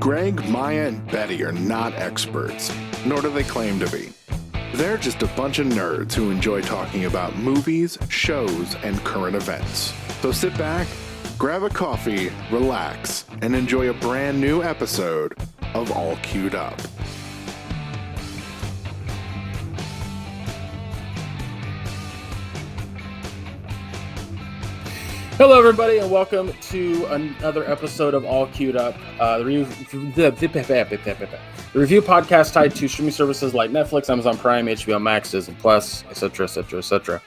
Greg, Maya, and Betty are not experts, nor do they claim to be. They're just a bunch of nerds who enjoy talking about movies, shows, and current events. So sit back, grab a coffee, relax, and enjoy a brand new episode of All Queued Up. Hello, everybody, and welcome to another episode of All Queued Up, the review podcast tied to streaming services like Netflix, Amazon Prime, HBO Max, Disney Plus, etc., etc., etc.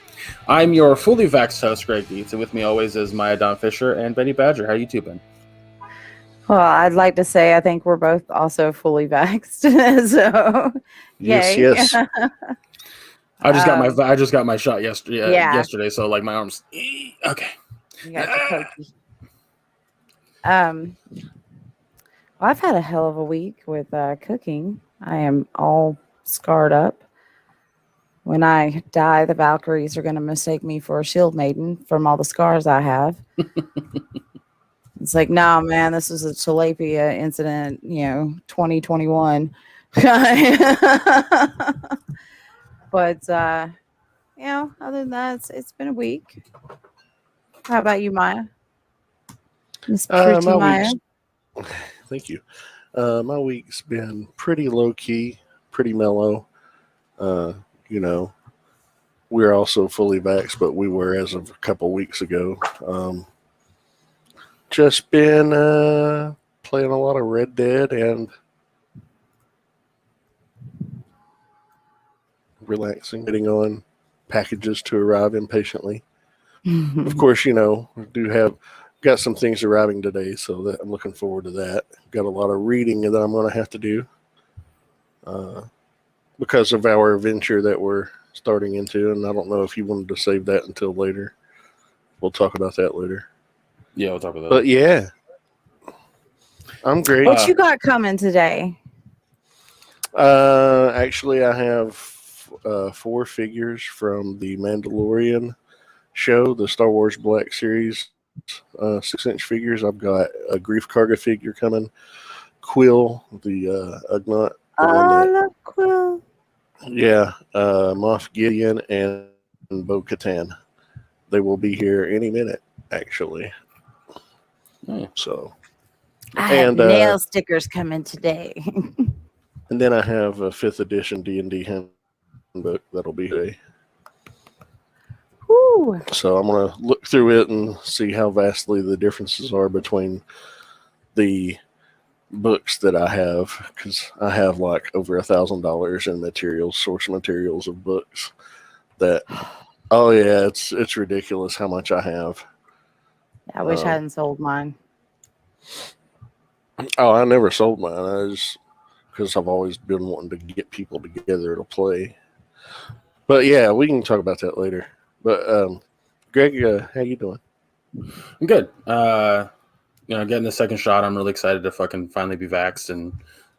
I'm your fully vaxxed host, Greg Dietz, and with me always is Maya Don Fisher and Benny Badger. How you two been? Well, I'd like to say I think we're both also fully vaxxed. So, yes. I just got my shot yesterday, so like my arms. Okay. You got your pokey. Well, I've had a hell of a week with cooking. I am all scarred up. When I die, the Valkyries are going to mistake me for a shield maiden from all the scars I have. It's like, no, man, this was a tilapia incident, 2021. But, other than that, it's been a week. How about you, Maya? Miss Pretty Maya? Thank you. My week's been pretty low-key, pretty mellow. We're also fully vaxxed, but we were as of a couple weeks ago. Just been playing a lot of Red Dead and relaxing, waiting on packages to arrive impatiently. Of course, we got some things arriving today, so that I'm looking forward to that. Got a lot of reading that I'm going to have to do because of our venture that we're starting into, and I don't know if you wanted to save that until later. We'll talk about that later. Yeah, we'll talk about that. But yeah, I'm great. What you got coming today? Actually, I have 4 figures from the Mandalorian show, the Star Wars Black Series, 6-inch figures. I've got a Grief Karga figure coming, Quill, the Ugnaught. I love Quill. Yeah, Moff Gideon and Bo-Katan. They will be here any minute, actually. So, I have nail stickers coming today. And then I have a 5th edition D&D handbook that'll be today. Ooh. So I'm going to look through it and see how vastly the differences are between the books that I have, because I have like over $1,000 in materials, source materials of books that, oh yeah, it's ridiculous how much I have. I wish I hadn't sold mine. Oh, I never sold mine. Because I've always been wanting to get people together to play. But yeah, we can talk about that later. But Greg, how you doing? I'm good. Getting the second shot, I'm really excited to fucking finally be vaxxed and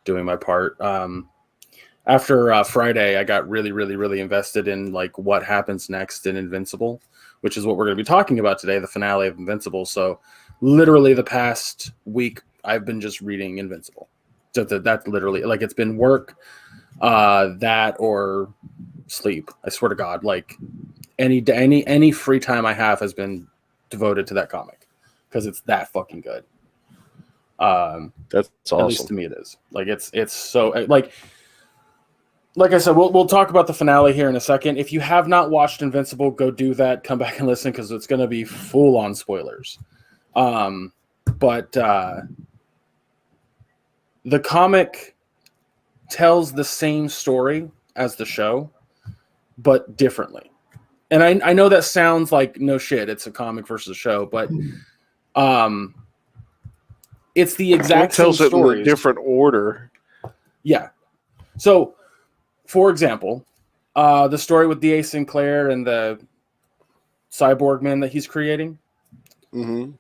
doing my part. After Friday, I got really, really, really invested in like what happens next in Invincible, which is what we're going to be talking about today, the finale of Invincible. So literally the past week, I've been just reading Invincible. So that's literally, like, it's been work, that or sleep. I swear to God, like any free time I have has been devoted to that comic because it's that fucking good. That's awesome. At least to me, it is. Like it's so like I said, we'll talk about the finale here in a second. If you have not watched Invincible, go do that. Come back and listen because it's going to be full on spoilers. But the comic tells the same story as the show, but differently. And I know that sounds like no shit, it's a comic versus a show, but it's the exact same story. It tells it in a different order. Yeah. So, for example, the story with D.A. Sinclair and the cyborg man that he's creating. Mm-hmm.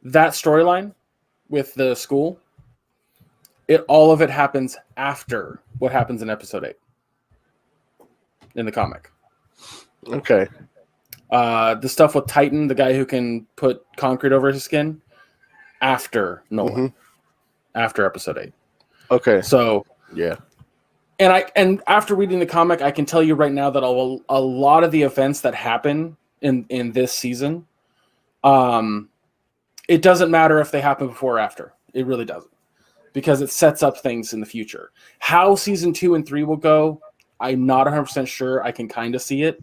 That storyline with the school, all of it happens after what happens in episode 8 in the comic. Okay. The stuff with Titan, the guy who can put concrete over his skin, after Nolan. after episode 8. Okay. So Yeah. and after reading the comic, I can tell you right now that a lot of the events that happen in this season, it doesn't matter if they happen before or after. It really doesn't, because it sets up things in the future. How season 2 and 3 will go, I'm not 100% sure. I can kind of see it,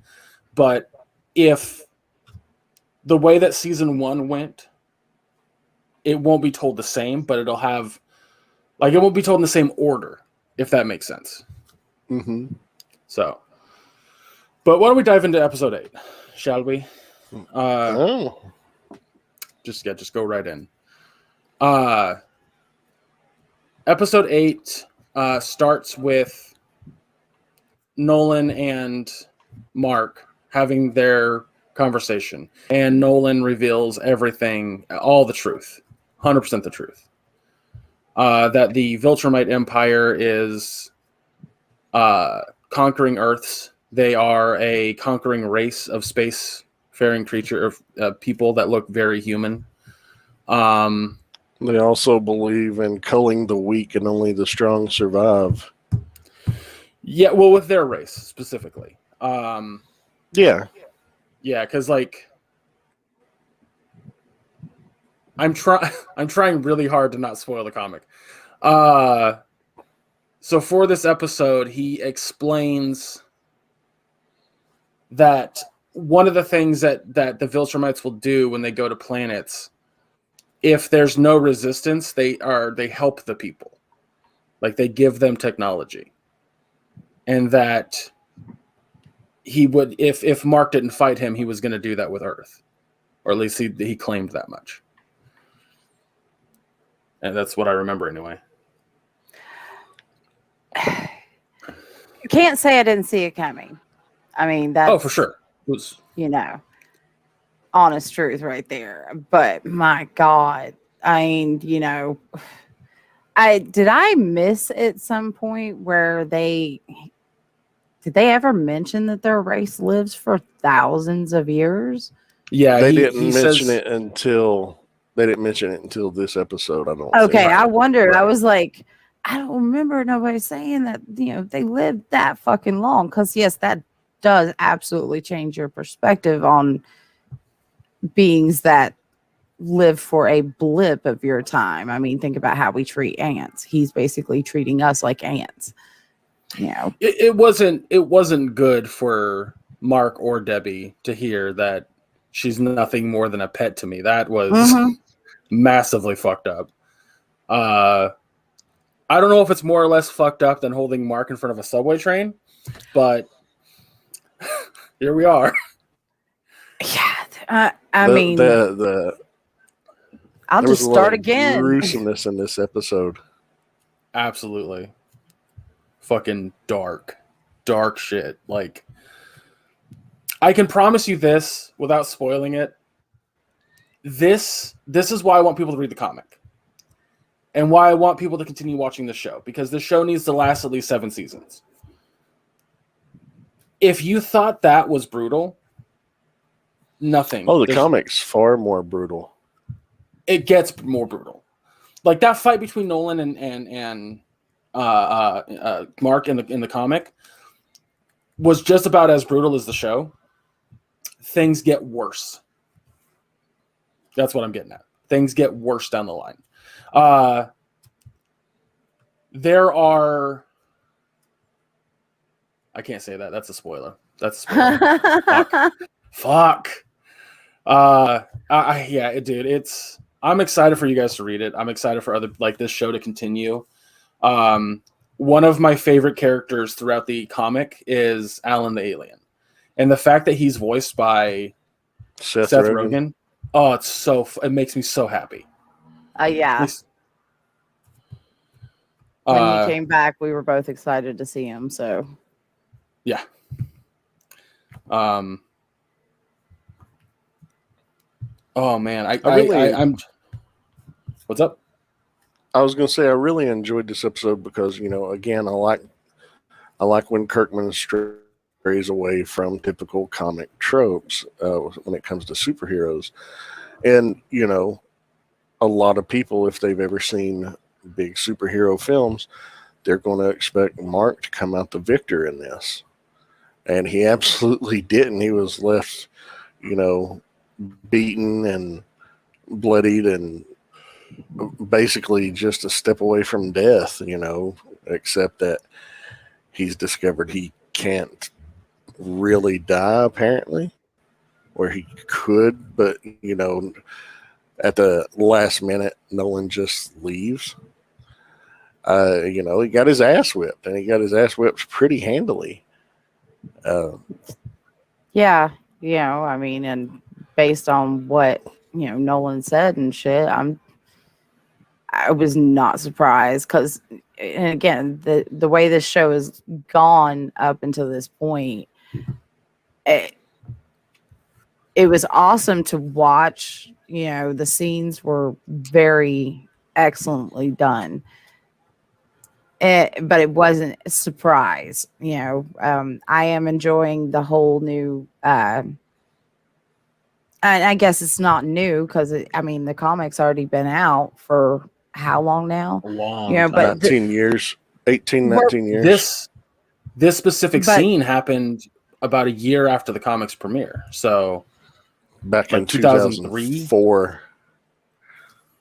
but if the way that season 1 went, it won't be told the same, but it'll have, like, it won't be told in the same order, if that makes sense. Mm-hmm. So, but why don't we dive into episode 8, shall we? Just go right in. Episode 8 starts with Nolan and Mark having their conversation, and Nolan reveals everything, all the truth, 100% the truth. That the Viltrumite Empire is conquering Earths. They are a conquering race of space-faring creature of people that look very human. They also believe in culling the weak and only the strong survive. Yeah, well, with their race specifically. Yeah. Yeah, because like I'm trying really hard to not spoil the comic. So for this episode, he explains that one of the things that the Viltrumites will do when they go to planets, if there's no resistance, they help the people. Like, they give them technology. And that he would, if Mark didn't fight him, he was going to do that with Earth. Or at least he claimed that much. And that's what I remember anyway. Can't say I didn't see it coming. I mean, that's, for sure. It was, honest truth right there. But my God, I mean, did I miss at some point where did they ever mention that their race lives for thousands of years? Yeah, they didn't mention it until this episode. I don't. Okay, think. I wondered. Right. I was like, I don't remember nobody saying that. They lived that fucking long. Because yes, that does absolutely change your perspective on beings that live for a blip of your time. I mean, think about how we treat ants. He's basically treating us like ants. It wasn't good for Mark or Debbie to hear that she's nothing more than a pet to me. That was massively fucked up. I don't know if it's more or less fucked up than holding Mark in front of a subway train, but here we are. Yeah, I mean, I'll just start again. Gruesomeness in this episode. Absolutely. Fucking dark shit. Like, I can promise you this without spoiling it. This is why I want people to read the comic. And why I want people to continue watching the show. Because the show needs to last at least 7 seasons. If you thought that was brutal, nothing. Oh, the comic's far more brutal. It gets more brutal. Like, that fight between Nolan and Mark in the comic was just about as brutal as the show. Things get worse. That's what I'm getting at. Things get worse down the line. There are... I can't say that. That's a spoiler. Fuck. Yeah, dude. I'm excited for you guys to read it. I'm excited for this show to continue. One of my favorite characters throughout the comic is Alan the Alien. And the fact that he's voiced by Seth Rogen. Oh, it makes me so happy. Yeah. When he came back, we were both excited to see him. So, yeah. Oh man, I'm. What's up? I was going to say I really enjoyed this episode because again I like when Kirkman strays away from typical comic tropes when it comes to superheroes, and a lot of people, if they've ever seen big superhero films, they're going to expect Mark to come out the victor in this. And he absolutely didn't. He was left, beaten and bloodied and basically just a step away from death, except that he's discovered he can't really die, apparently, where he could, but, at the last minute, Nolan just leaves. He got his ass whipped, and he got his ass whipped pretty handily. Yeah, I mean, and based on what Nolan said and shit, I was not surprised because, and again, the way this show has gone up until this point, it was awesome to watch. The scenes were very excellently done. But it wasn't a surprise. I am enjoying the whole new. And I guess it's not new because the comic's already been out for how long now? A long but 19 years, 18, 19 years. This specific scene happened about a year after the comics premiere. So back in 2004.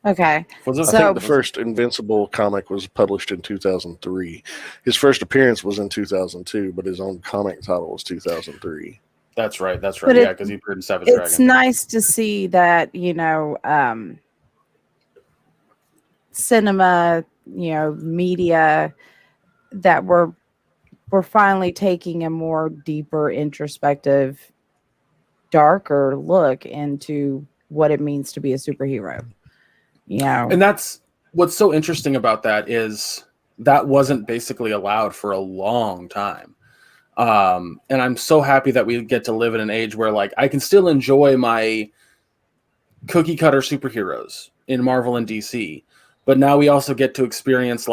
Okay. I think the first Invincible comic was published in 2003. His first appearance was in 2002, but his own comic title was 2003. That's right. But Yeah, because he appeared in Savage Dragon. It's nice to see that, cinema, media, that we're finally taking a more deeper, introspective, darker look into what it means to be a superhero. And that's what's so interesting about that is that wasn't basically allowed for a long time. And I'm so happy that we get to live in an age where I can still enjoy my cookie cutter superheroes in Marvel and DC, but now we also get to experience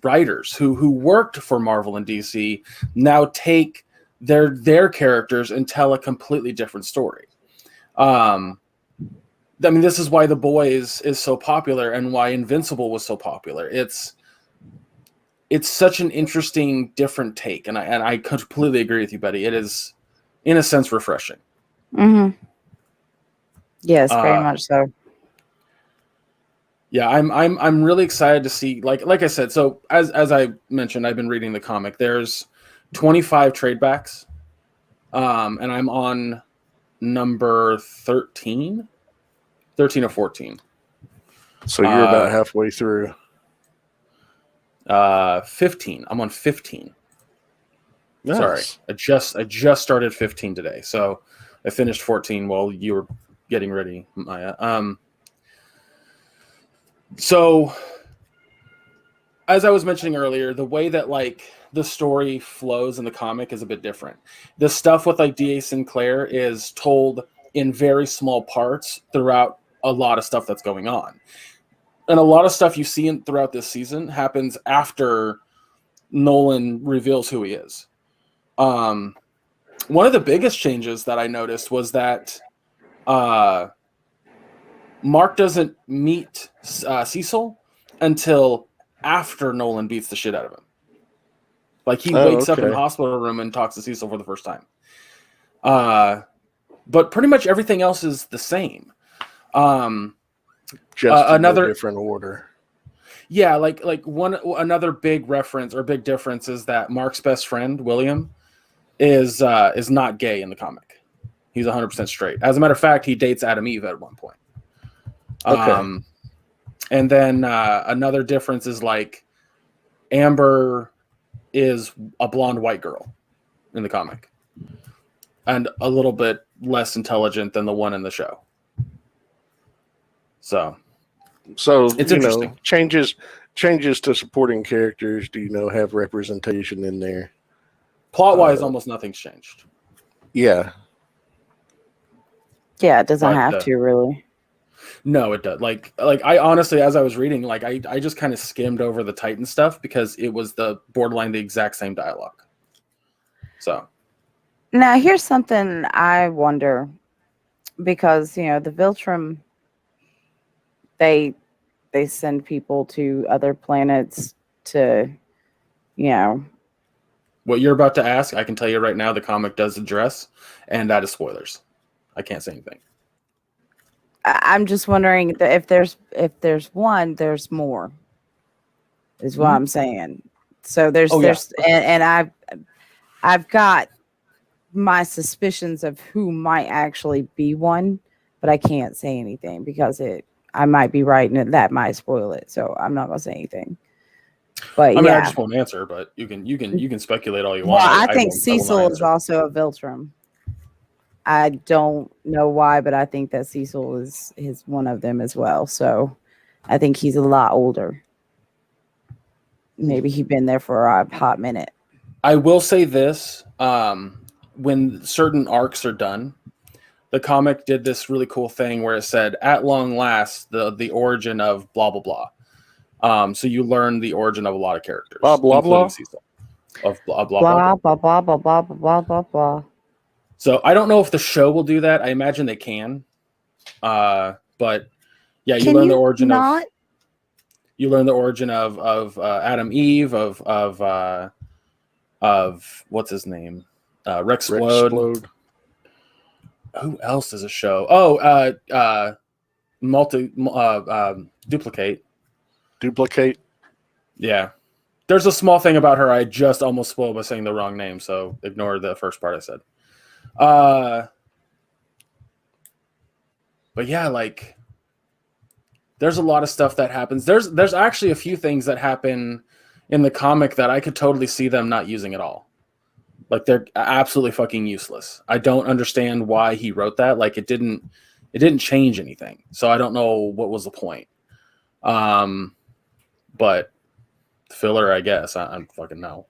writers who worked for Marvel and DC now take their characters and tell a completely different story. This is why The Boys is so popular and why Invincible was so popular. It's such an interesting, different take, and I completely agree with you, Betty. It is, in a sense, refreshing. Mm-hmm. Yes, very much so. Yeah, I'm really excited to see, like I said. So as I mentioned, I've been reading the comic. There's 25 tradebacks, and I'm on number 13 or 14. So you're about halfway through. 15. I'm on 15. Nice. Sorry, I just started 15 today. So I finished 14 while you were getting ready, Maya. So as I was mentioning earlier, the way that the story flows in the comic is a bit different. The stuff with D.A. Sinclair is told in very small parts throughout a lot of stuff that's going on. And a lot of stuff you see throughout this season happens after Nolan reveals who he is. One of the biggest changes that I noticed was that Mark doesn't meet Cecil until after Nolan beats the shit out of him. He wakes up in the hospital room and talks to Cecil for the first time. But pretty much everything else is the same. Just another different order. Yeah, another big reference or big difference is that Mark's best friend William is not gay in the comic. He's 100% straight. As a matter of fact, he dates Adam Eve at one point. Okay. And then another difference is Amber is a blonde white girl in the comic, and a little bit less intelligent than the one in the show. So it's interesting. Changes to supporting characters. Do have representation in there? Plot wise, almost nothing's changed. Yeah. Yeah, it doesn't have to really. No, it does. I honestly, as I was reading, I just kind of skimmed over the Titan stuff because it was the exact same dialogue. So now here's something I wonder, because the Viltrum, they they send people to other planets to, you know. What you're about to ask, I can tell you right now, the comic does address, and that is spoilers. I can't say anything. I'm just wondering if there's one, there's more. Is what I'm saying. So and I've got my suspicions of who might actually be one, but I can't say anything because I might be right and that might spoil it. So I'm not gonna say anything. But I mean, I yeah. just won't answer, but you can speculate all you Well, want. I think will not Cecil is answer. also a Viltrum. I don't know why, but I think that Cecil is one of them as well. So I think he's a lot older. Maybe he's been there for a hot minute. I will say this: when certain arcs are done, the comic did this really cool thing where it said, "At long last, the origin of blah blah blah." So you learn the origin of a lot of characters, Blah, blah, including blah. Cecil. Of blah blah Blah blah. blah blah blah blah blah blah blah. So I don't know if the show will do that. I imagine they can. But yeah, you learn the origin of Adam Eve of what's his name, Rexplode. Who else does a show? Oh, Duplicate. Duplicate. Yeah, there's a small thing about her I just almost spoiled by saying the wrong name, so ignore the first part I said. But yeah, like there's a lot of stuff that happens. There's actually a few things that happen in the comic that I could totally see them not using at all. Like they're absolutely fucking useless. I don't understand why he wrote that. Like it didn't change anything. So I don't know what was the point. But filler, I guess. I don't fucking know.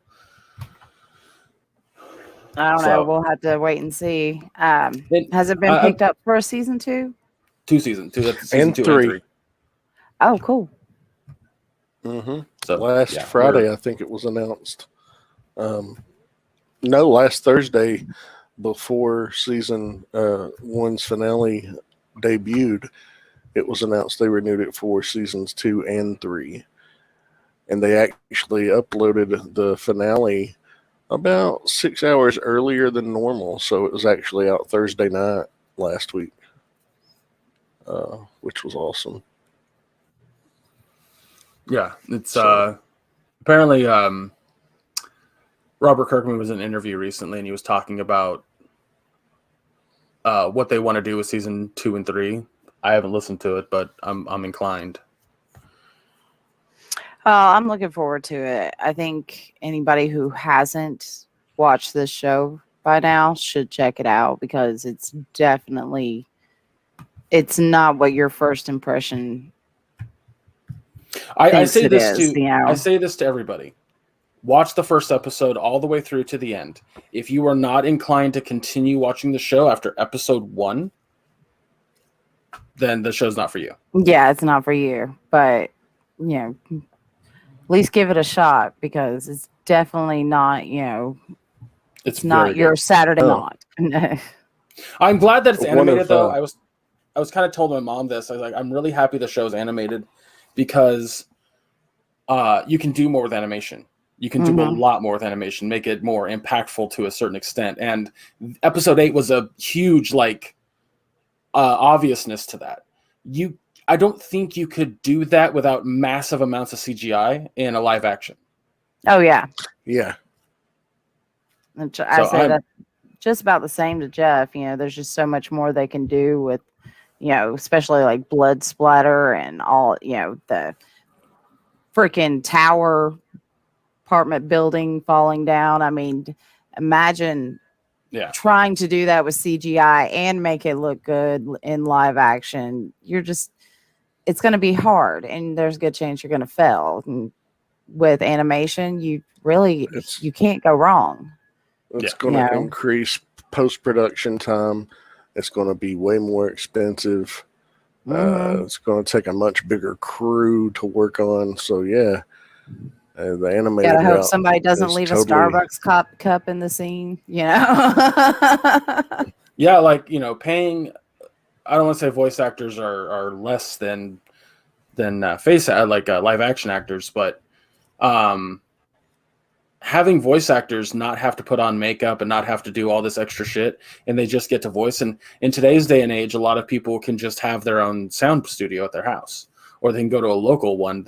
I don't know. We'll have to wait and see. Has it been picked up for a season 2? 2 seasons. Season and 2 3. and 3. Oh, cool. Mm-hmm. So last Friday, I think it was announced. No, last Thursday, before season 1's finale debuted, it was announced they renewed it for seasons 2 and 3. And they actually uploaded the finale about 6 hours earlier than normal. So it was actually out Thursday night last week, which was awesome. Yeah, it's apparently Robert Kirkman was in an interview recently, and he was talking about what they want to do with season 2 and 3. I haven't listened to it, but I'm inclined. I'm looking forward to it. I think anybody who hasn't watched this show by now should check it out because it's not what your first impression. I say this to everybody. Watch the first episode all the way through to the end. If you are not inclined to continue watching the show after episode 1, then the show's not for you. Yeah, it's not for you. But, at least give it a shot because it's definitely not, it's not your Saturday night. I'm glad that it's animated, though. I was kind of told my mom this. I was like, I'm really happy the show's animated because you can do more with animation. You can do a lot more with animation, make it more impactful to a certain extent. And episode 8 was a huge, obviousness to that. I don't think you could do that without massive amounts of CGI in a live action. Oh, yeah. Yeah. I say that's just about the same to Jeff. There's just so much more they can do with, especially like blood splatter and all, the freaking tower apartment building falling down. I mean, imagine trying to do that with CGI and make it look good in live action. It's going to be hard, and there's a good chance you're going to fail. And with animation, you can't go wrong. It's going to increase post-production time. It's going to be way more expensive. It's going to take a much bigger crew to work on. So, yeah. The animated. Gotta hope somebody doesn't leave a Starbucks cup in the scene, Yeah, paying. I don't want to say voice actors are less than live action actors, but having voice actors not have to put on makeup and not have to do all this extra shit, and they just get to voice. And in today's day and age, a lot of people can just have their own sound studio at their house, or they can go to a local one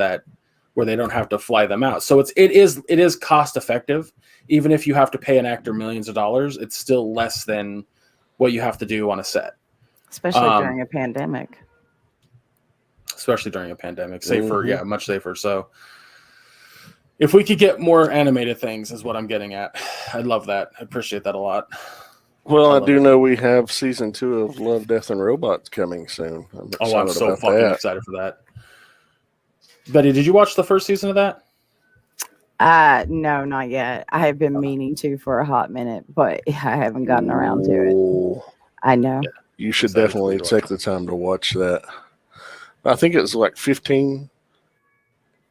where they don't have to fly them out. So it is cost effective. Even if you have to pay an actor millions of dollars, it's still less than what you have to do on a set. Especially during a pandemic. Safer, much safer. So if we could get more animated things is what I'm getting at. I'd love that. I appreciate that a lot. Well, I do know we have season 2 of Love, Death, and Robots coming soon. I'm so fucking excited for that. Betty, did you watch the first season of that? No, not yet. I have been meaning to for a hot minute, but I haven't gotten around to it. I know. Yeah, you should definitely take the time to watch that. I think it's like 15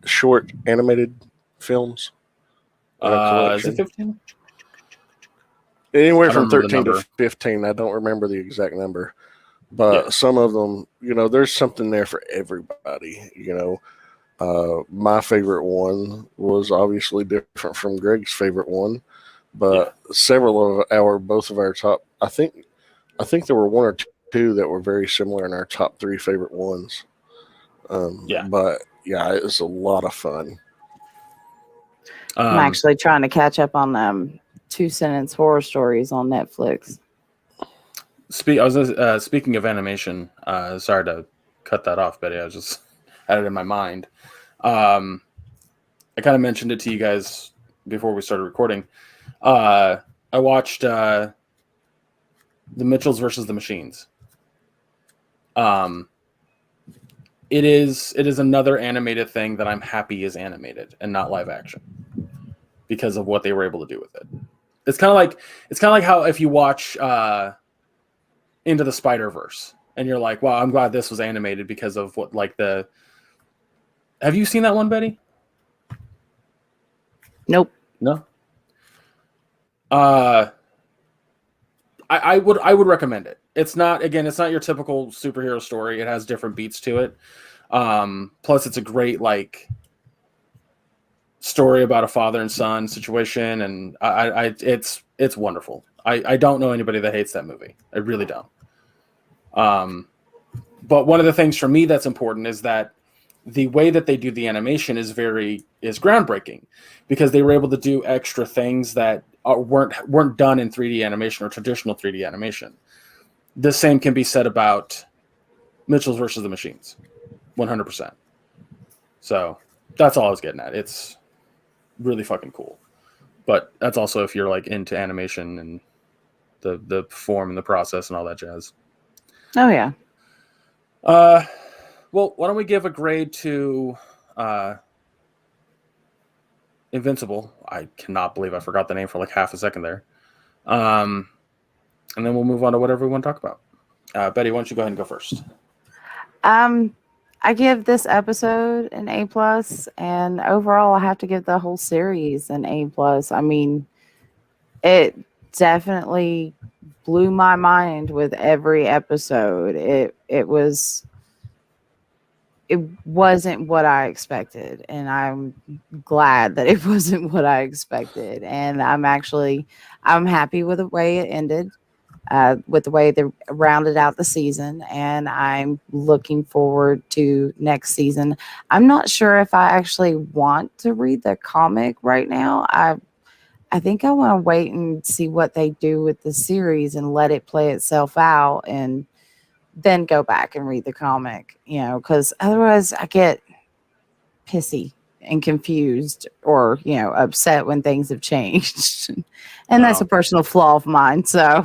short animated films. Is it 15? Anywhere from 13 to 15. I don't remember the exact number. But some of them, there's something there for everybody, my favorite one was obviously different from Greg's favorite one, but several of both of our top, I think there were one or two that were very similar in our top 3 favorite ones. But it was a lot of fun. I'm actually trying to catch up on 2-sentence horror stories on Netflix. Speaking of animation, sorry to cut that off, Betty. I just had it in my mind. I kind of mentioned it to you guys before we started recording. I watched The Mitchells versus the Machines. It is another animated thing that I'm happy is animated and not live action because of what they were able to do with it. It's kind of like how if you watch Into the Spider-Verse and you're like, wow, I'm glad this was animated because of what have you seen that one, Betty? Nope. No. I would recommend it. It's not your typical superhero story. It has different beats to it. Plus it's a great story about a father and son situation, and it's wonderful. I don't know anybody that hates that movie. I really don't. But one of the things for me that's important is that the way that they do the animation is groundbreaking because they were able to do extra things that weren't done in 3D animation or traditional 3D animation. The same can be said about Mitchells versus the Machines, 100%. So that's all I was getting at. It's really fucking cool. But that's also if you're into animation and the form and the process and all that jazz. Oh yeah. Well, why don't we give a grade to Invincible? I cannot believe I forgot the name for half a second there. And then we'll move on to whatever we want to talk about. Betty, why don't you go ahead and go first? I give this episode an A+, and overall I have to give the whole series an A+. I mean, it definitely blew my mind with every episode. It wasn't what I expected, and I'm glad that it wasn't what I expected. And I'm happy with the way it ended, with the way they rounded out the season, and I'm looking forward to next season. I'm not sure if I actually want to read the comic right now. I think I want to wait and see what they do with the series and let it play itself out, and then go back and read the comic, because otherwise I get pissy and confused or, upset when things have changed. And that's a personal flaw of mine. So,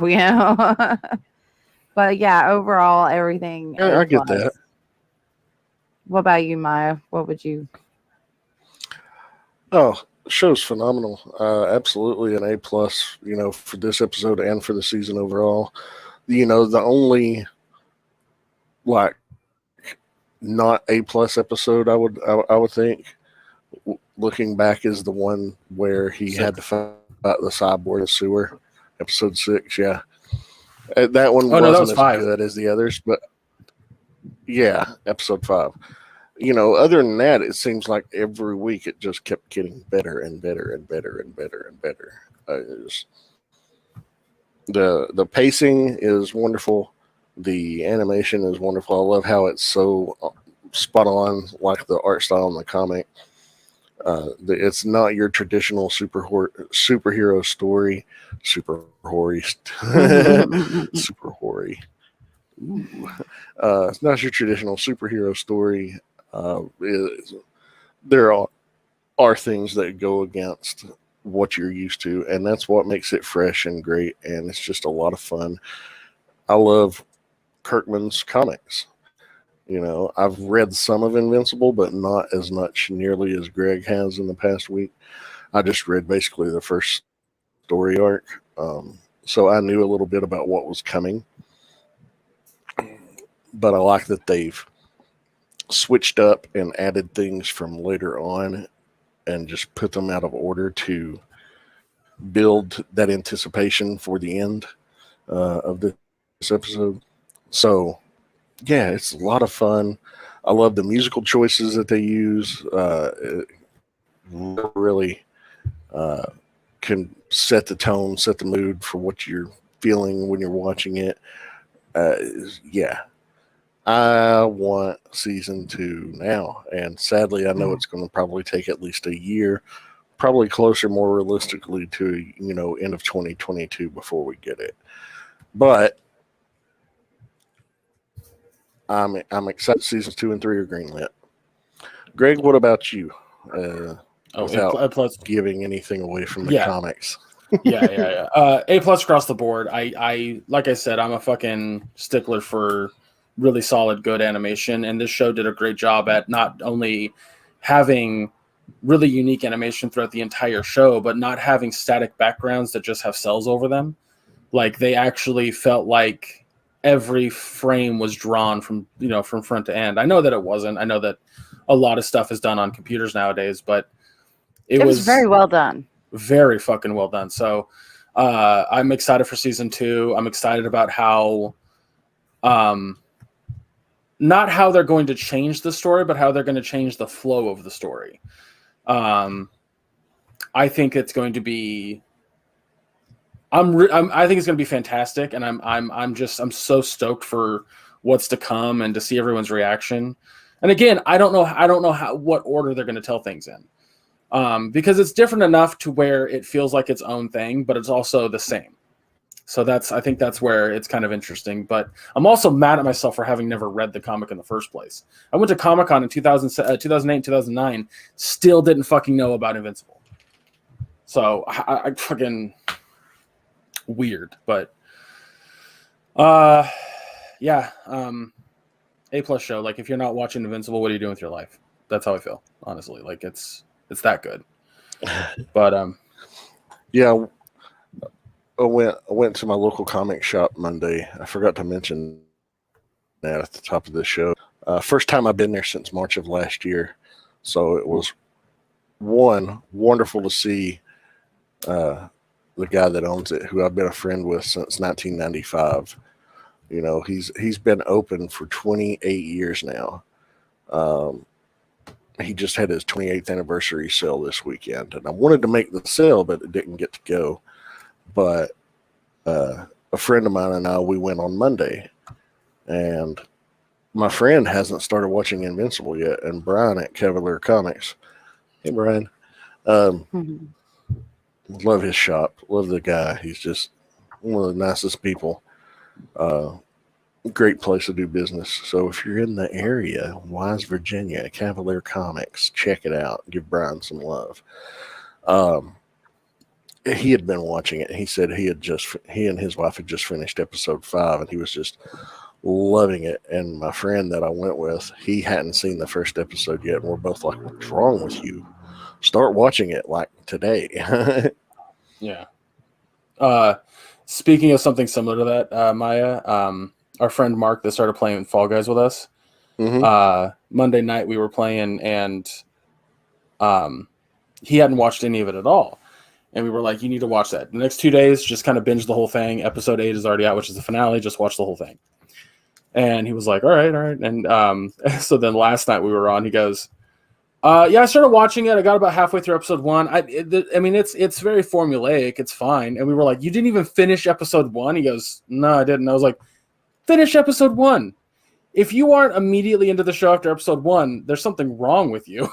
but yeah, overall, everything. I get that. What about you, Maya? What would you? Oh, the show's phenomenal. Absolutely an A+, for this episode and for the season overall. The only not A+ episode I would think, looking back, is the one where he had to fight the cyborg in the sewer, episode 6. Yeah, that one wasn't as good as the others, but yeah, episode 5. other than that, it seems like every week it just kept getting better and better and better and better and better. The pacing is wonderful. The animation is wonderful. I love how it's so spot on, like the art style in the comic. It's not your traditional superhero story. Super hoary. Super hoary. It's not your traditional superhero story. There are things that go against what you're used to, and that's what makes it fresh and great, and it's just a lot of fun. I love Kirkman's comics. I've read some of Invincible, but not as much nearly as Greg has in the past week. I just read basically the first story arc, so I knew a little bit about what was coming. But I like that they've switched up and added things from later on and just put them out of order to build that anticipation for the end of this episode. So, yeah, it's a lot of fun. I love the musical choices that they use. It really can set the tone, set the mood for what you're feeling when you're watching it. Yeah. I want season 2 now, and sadly, I know it's going to probably take at least a year, probably closer, more realistically, to end of 2022 before we get it. But I'm excited. Seasons 2 and 3 are greenlit. Greg, what about you? Without giving anything away from the comics. Yeah. A+ across the board. I like I said, I'm a fucking stickler for really solid, good animation, and this show did a great job at not only having really unique animation throughout the entire show, but not having static backgrounds that just have cells over them. Like, they actually felt like every frame was drawn from front to end. I know that it wasn't. I know that a lot of stuff is done on computers nowadays, but it was very well done. Very fucking well done. So I'm excited for season 2. I'm excited about how not how they're going to change the story, but how they're going to change the flow of the story. I think it's going to be. I think it's going to be fantastic, and I'm so stoked for what's to come and to see everyone's reaction. And again, I don't know what order they're going to tell things in, because it's different enough to where it feels like its own thing, but it's also the same. So I think that's where it's kind of interesting. But I'm also mad at myself for having never read the comic in the first place. I went to Comic-Con in 2008, 2009, still didn't fucking know about Invincible. So I fucking weird, but yeah. A+ show. Like, if you're not watching Invincible, what are you doing with your life? That's how I feel, honestly. Like, it's that good. But yeah. I went to my local comic shop Monday. I forgot to mention that at the top of this show. First time I've been there since March of last year. So it was wonderful to see the guy that owns it, who I've been a friend with since 1995. He's been open for 28 years now. He just had his 28th anniversary sale this weekend, and I wanted to make the sale, but it didn't get to go. But a friend of mine and I, we went on Monday, and my friend hasn't started watching Invincible yet. And Brian at Cavalier Comics, hey Brian, love his shop, love the guy. He's just one of the nicest people. Great place to do business. So if you're in the area, Wise, Virginia, Cavalier Comics, check it out. Give Brian some love. He had been watching it. He said he and his wife had just finished episode 5, and he was just loving it. And my friend that I went with, he hadn't seen the first episode yet. And we're both like, what's wrong with you? Start watching it like today. Yeah. Speaking of something similar to that, Maya, our friend Mark that started playing Fall Guys with us, Monday night we were playing, and he hadn't watched any of it at all. And we were like, you need to watch that. The next 2 days, just kind of binge the whole thing. Episode 8 is already out, which is the finale. Just watch the whole thing. And he was like, all right. And so then last night we were on, he goes, yeah, I started watching it. I got about halfway through episode 1. I mean, it's very formulaic. It's fine. And we were like, you didn't even finish episode 1? He goes, no, I didn't. I was like, finish episode 1. If you aren't immediately into the show after episode 1, there's something wrong with you.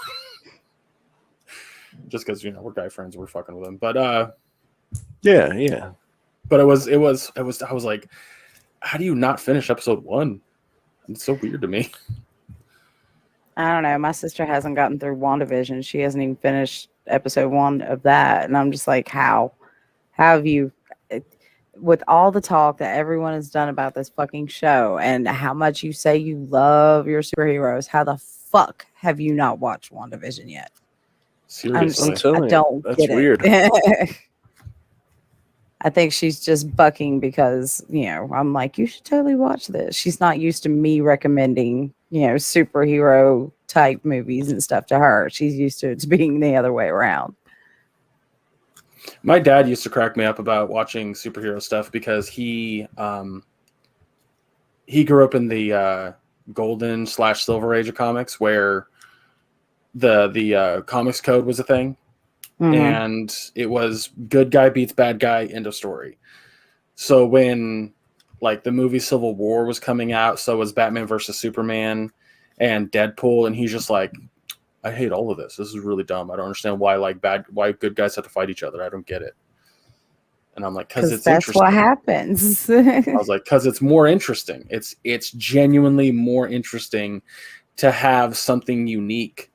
Just because, we're guy friends, we're fucking with him. But yeah. But I was like, how do you not finish episode 1? It's so weird to me. I don't know. My sister hasn't gotten through WandaVision. She hasn't even finished episode 1 of that. And I'm just like, how? How have you, with all the talk that everyone has done about this fucking show and how much you say you love your superheroes, how the fuck have you not watched WandaVision yet? Seriously. I don't that's get weird. It. I think she's just bucking because, I'm like, you should totally watch this. She's not used to me recommending, superhero type movies and stuff to her. She's used to it being the other way around. My dad used to crack me up about watching superhero stuff because he grew up in the golden/silver age of comics where the comics code was a thing. Mm-hmm. And it was good guy beats bad guy, end of story. So when like the movie Civil War was coming out, so was Batman versus Superman and Deadpool, and he's just like, I hate all of this. This is really dumb. I don't understand why why good guys have to fight each other. I don't get it. And I'm like, because it's that's interesting. what happens. I was like, because it's more interesting. It's genuinely more interesting to have something unique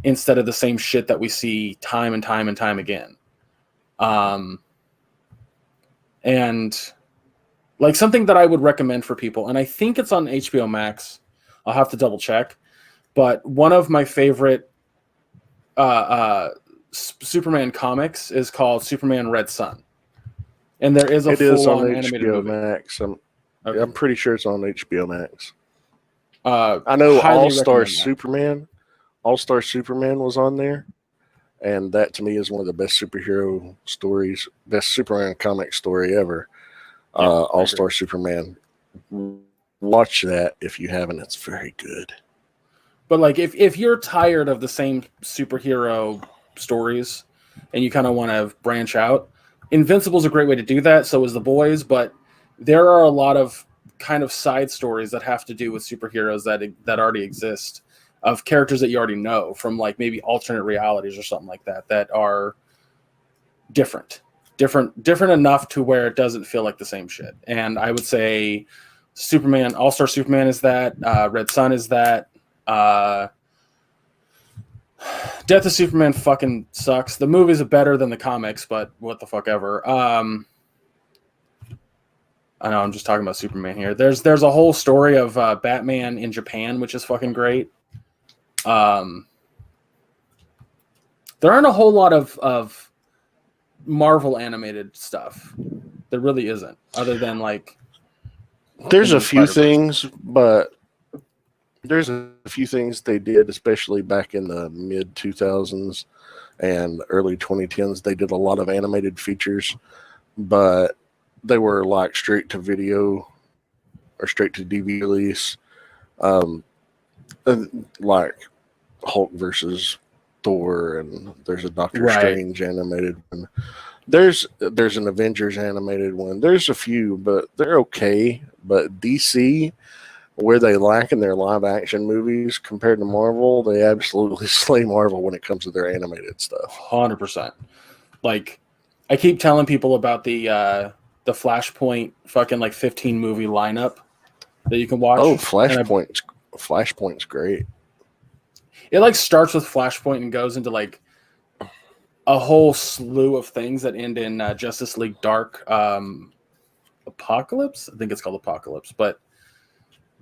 instead of the same shit that we see time and time and time again. And like something that I would recommend for people, and I think it's on HBO Max. I'll have to double check. But one of my favorite Superman comics is called Superman Red Sun. And there is a full-on animated HBO movie. Max. Okay. I'm pretty sure it's on HBO Max. I know All-Star Superman. All-Star Superman was on there, and that to me is one of the best superhero stories, best Superman comic story ever. Yeah, All-Star Superman. Watch that if you haven't. It's very good. But like if you're tired of the same superhero stories and you kind of want to branch out, Invincible is a great way to do that. So is The Boys, but there are a lot of kind of side stories that have to do with superheroes that already exist, of characters that you already know from like maybe alternate realities or something like that are different enough to where it doesn't feel like the same shit. And I would say Superman, All-Star Superman is that, Red Sun is that, Death of Superman fucking sucks. The movies are better than the comics, but what the fuck ever. I know I'm just talking about Superman here. There's a whole story of Batman in Japan, which is fucking great. There aren't a whole lot of Marvel animated stuff. There really isn't, other than like there's a few things, but there's a few things they did, especially back in the mid 2000s and early 2010s. They did a lot of animated features, but they were like straight to video or straight to DVD release, like Hulk versus Thor, and there's a Doctor Strange animated one. There's an Avengers animated one. There's a few, but they're okay. But DC, where they lack in their live action movies compared to Marvel, they absolutely slay Marvel when it comes to their animated stuff. 100%. Like, I keep telling people about the Flashpoint fucking like 15 movie lineup that you can watch. Oh, Flashpoint's great. It like starts with Flashpoint and goes into like a whole slew of things that end in Justice League Dark Apocalypse. I think it's called Apocalypse, but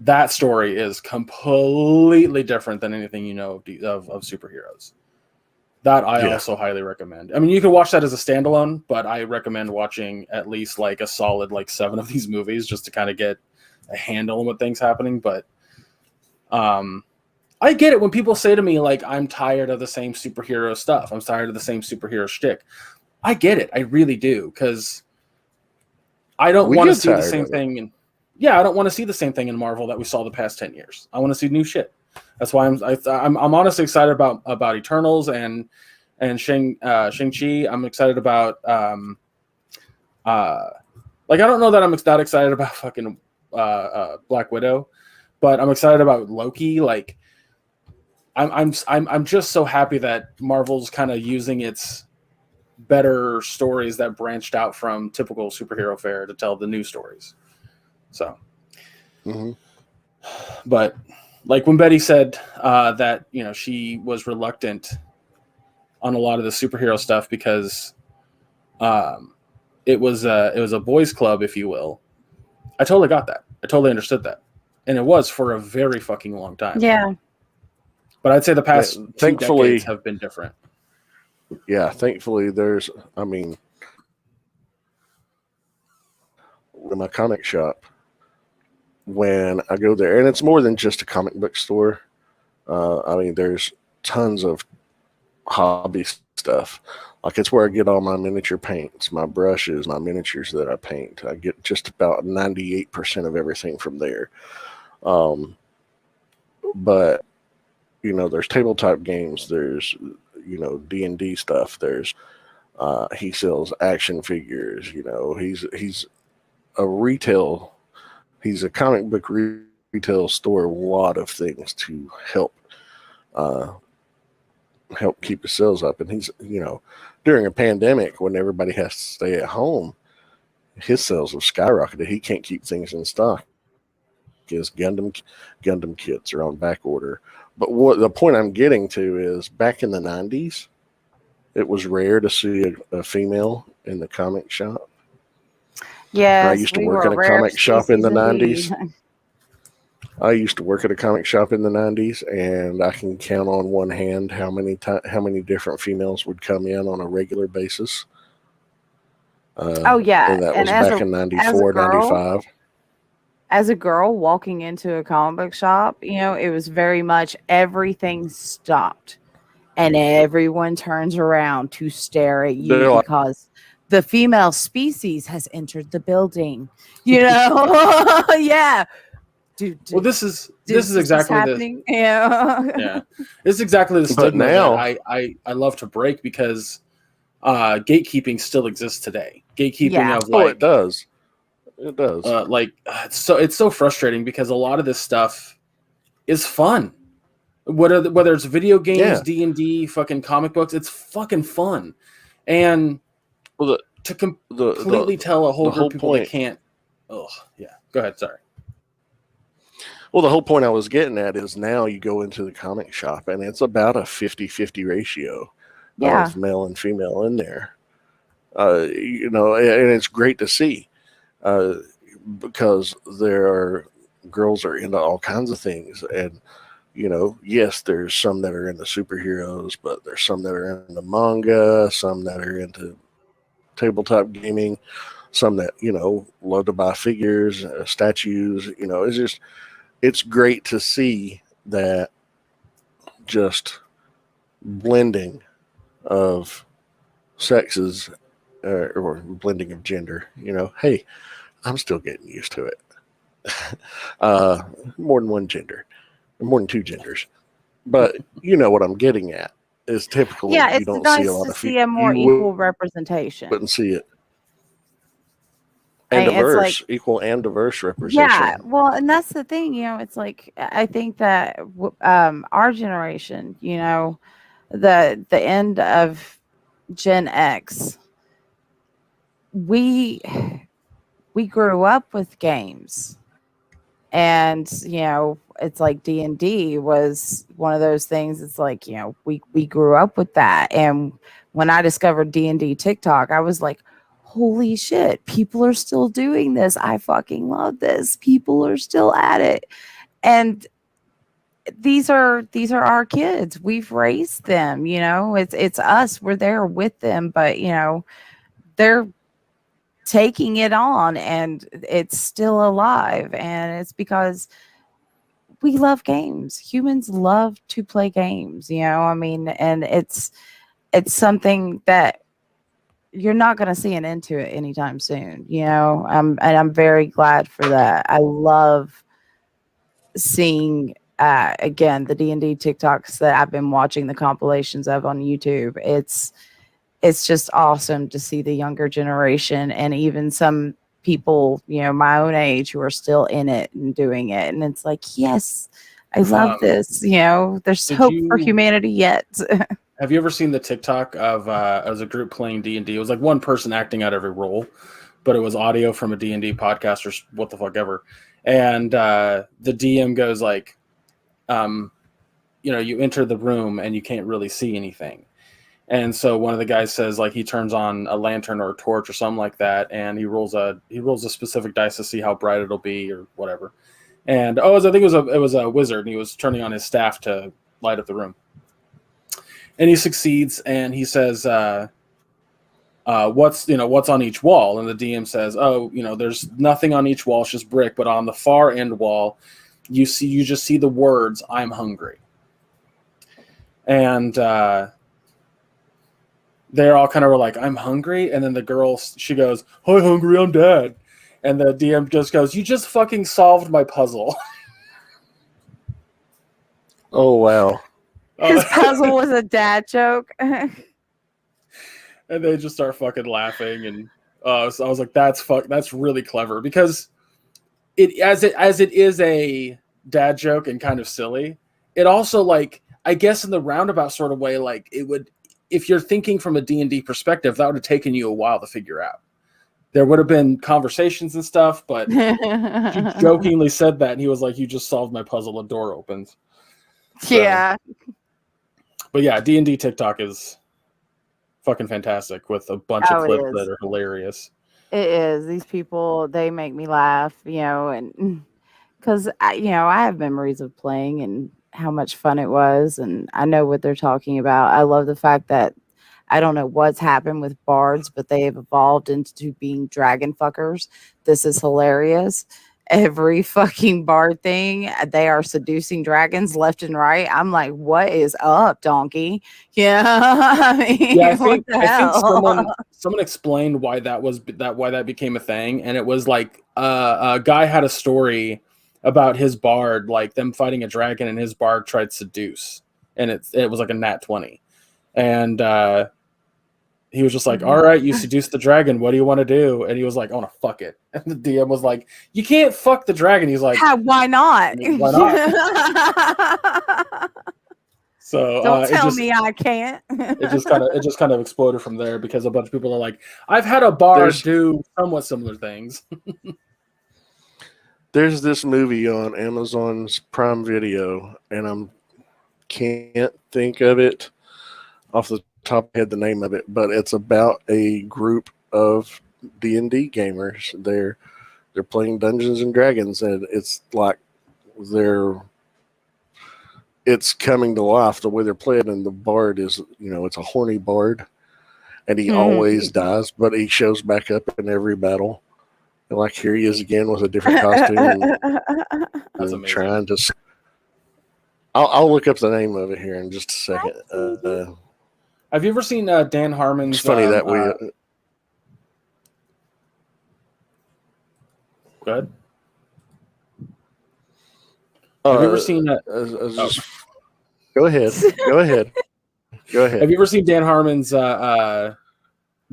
that story is completely different than anything you know of superheroes. That I also highly recommend. I mean, you can watch that as a standalone, but I recommend watching at least like a solid like 7 of these movies just to kind of get a handle on what things happening. But I get it when people say to me like, I'm tired of the same superhero stuff. I'm tired of the same superhero shtick. I get it. I really do, because I don't want to see the same thing. yeah, I don't want to see the same thing in Marvel that we saw the past 10 years. I want to see new shit. That's why I'm honestly excited about Eternals and Shang-Chi. I'm excited about like, I don't know that I'm that excited about fucking Black Widow, but I'm excited about Loki. Like, I'm just so happy that Marvel's kind of using its better stories that branched out from typical superhero fare to tell the new stories. So, but like when Betty said that, you know, she was reluctant on a lot of the superhero stuff because it was a boys' club, if you will. I totally got that. I totally understood that, and it was for a very fucking long time. Yeah. But I'd say the past 2 thankfully, decades have been different. Yeah, thankfully there's, I mean, in my comic shop, when I go there, and it's more than just a comic book store. I mean, there's tons of hobby stuff. Like, it's where I get all my miniature paints, my brushes, my miniatures that I paint. I get just about 98% of everything from there. But, you know, there's tabletop games, there's, you know, D&D stuff, there's he sells action figures. You know, he's a comic book retail store. A lot of things to help keep the sales up. And he's, you know, during a pandemic when everybody has to stay at home, his sales have skyrocketed. He can't keep things in stock. His Gundam kits are on back order. But what the point I'm getting to is, back in the 90s, it was rare to see a female in the comic shop. Yes, I used to work in a comic shop in the 90s. I used to work at a comic shop in the 90s, and I can count on one hand how many different females would come in on a regular basis. Oh yeah, and that was back in 94, 95. As a girl walking into a comic book shop, you know, it was very much everything stopped and everyone turns around to stare at you They're like, because the female species has entered the building. You know? Yeah. Dude, Well, this is exactly happening. Yeah. Yeah. This is exactly the But stigma now, that I love to break, because gatekeeping still exists today. Gatekeeping Yeah. of, like, it does. It does. It's so frustrating because a lot of this stuff is fun. Whether it's video games, D&D, fucking comic books, it's fucking fun. And Well, to completely tell a whole group of people they can't. Oh, yeah. Go ahead. Sorry. Well, the whole point I was getting at is, now you go into the comic shop and it's about a 50-50 ratio of male and female in there. You know, and it's great to see, because girls are into all kinds of things. And, you know, yes, there's some that are into superheroes, but there's some that are into manga, some that are into tabletop gaming, some that, you know, love to buy figures, statues. You know, it's great to see that just blending of sexes, or blending of gender. You know, hey, I'm still getting used to it. More than one gender, more than two genders. But you know what I'm getting at is, typically, Yeah, you it's don't nice see a lot to of see a more equal representation. Wouldn't see it. And diverse, equal and diverse representation. Yeah, well, and that's the thing, you know, it's like, I think that our generation, you know, the end of Gen X, we grew up with games, and, you know, it's like D&D was one of those things. It's like, you know, we grew up with that, and when I discovered D&D TikTok, I was like, holy shit, people are still doing this. I fucking love this. People are still at it. And these are our kids. We've raised them, you know. It's us. We're there with them, but, you know, they're taking it on, and it's still alive, and it's because we love games. Humans love to play games, you know. I mean, and it's something that you're not going to see an end to it anytime soon, and I'm very glad for that. I love seeing again the D&D TikToks that I've been watching the compilations of on YouTube. It's just awesome to see the younger generation and even some people, my own age, who are still in it and doing it. And it's like, yes, I love this. There's hope for humanity yet. Have you ever seen the TikTok of as a group playing D&D? It was like one person acting out every role, but it was audio from a D&D podcast or what the fuck ever. And the DM goes like, you enter the room and you can't really see anything. And so one of the guys says like he turns on a lantern or a torch or something like that, and he rolls a specific dice to see how bright it'll be or whatever. And I think it was a wizard, and he was turning on his staff to light up the room. And he succeeds, and he says, "What's on each wall?" And the DM says, there's nothing on each wall; it's just brick. But on the far end wall, you just see the words, "I'm hungry." And they're all kind of like, "I'm hungry," and then the girl, she goes, "Hi, hungry, I'm dead." And the DM just goes, "You just fucking solved my puzzle." Oh wow! His puzzle was a dad joke. And they just start fucking laughing, and so I was like, that's really clever, because it as it is a dad joke and kind of silly. It also, like, I guess in the roundabout sort of way, like, it would, if you're thinking from a D&D perspective, that would have taken you a while to figure out. There would have been conversations and stuff, but he jokingly said that, and he was like, "You just solved my puzzle, a door opens." So, yeah. But yeah, D&D TikTok is fucking fantastic with a bunch of clips is. that are hilarious. It is. These people, they make me laugh, and because, I have memories of playing and how much fun it was, and I know what they're talking about. I love the fact that I don't know what's happened with bards, but they have evolved into being dragon fuckers. This is hilarious. Every fucking bard thing, they are seducing dragons left and right. I'm like, what is up, donkey? Yeah, I think someone explained why that became a thing, and it was like a guy had a story about his bard, like them fighting a dragon, and his bard tried seduce, and it was like a nat 20, and he was just like, "All right, you seduced the dragon. What do you want to do?" And he was like, "I want to fuck it." And the DM was like, "You can't fuck the dragon." He's like, "Why not? Why not?" So don't tell me I can't. it just kind of exploded from there, because a bunch of people are like, "I've had a bard do somewhat similar things." There's this movie on Amazon's Prime Video, and I can't think of it off the top of my head, the name of it, but it's about a group of D&D gamers. They're playing Dungeons and Dragons, and it's like it's coming to life the way they're playing. And the bard is, it's a horny bard, and he always dies, but he shows back up in every battle. And like, here he is again with a different costume. That's amazing. Trying to. I'll look up the name of it here in just a second. Have you ever seen Dan Harmon's? It's funny that we. Go ahead. Have you ever seen that? Go ahead. Go ahead. Go ahead. Have you ever seen Dan Harmon's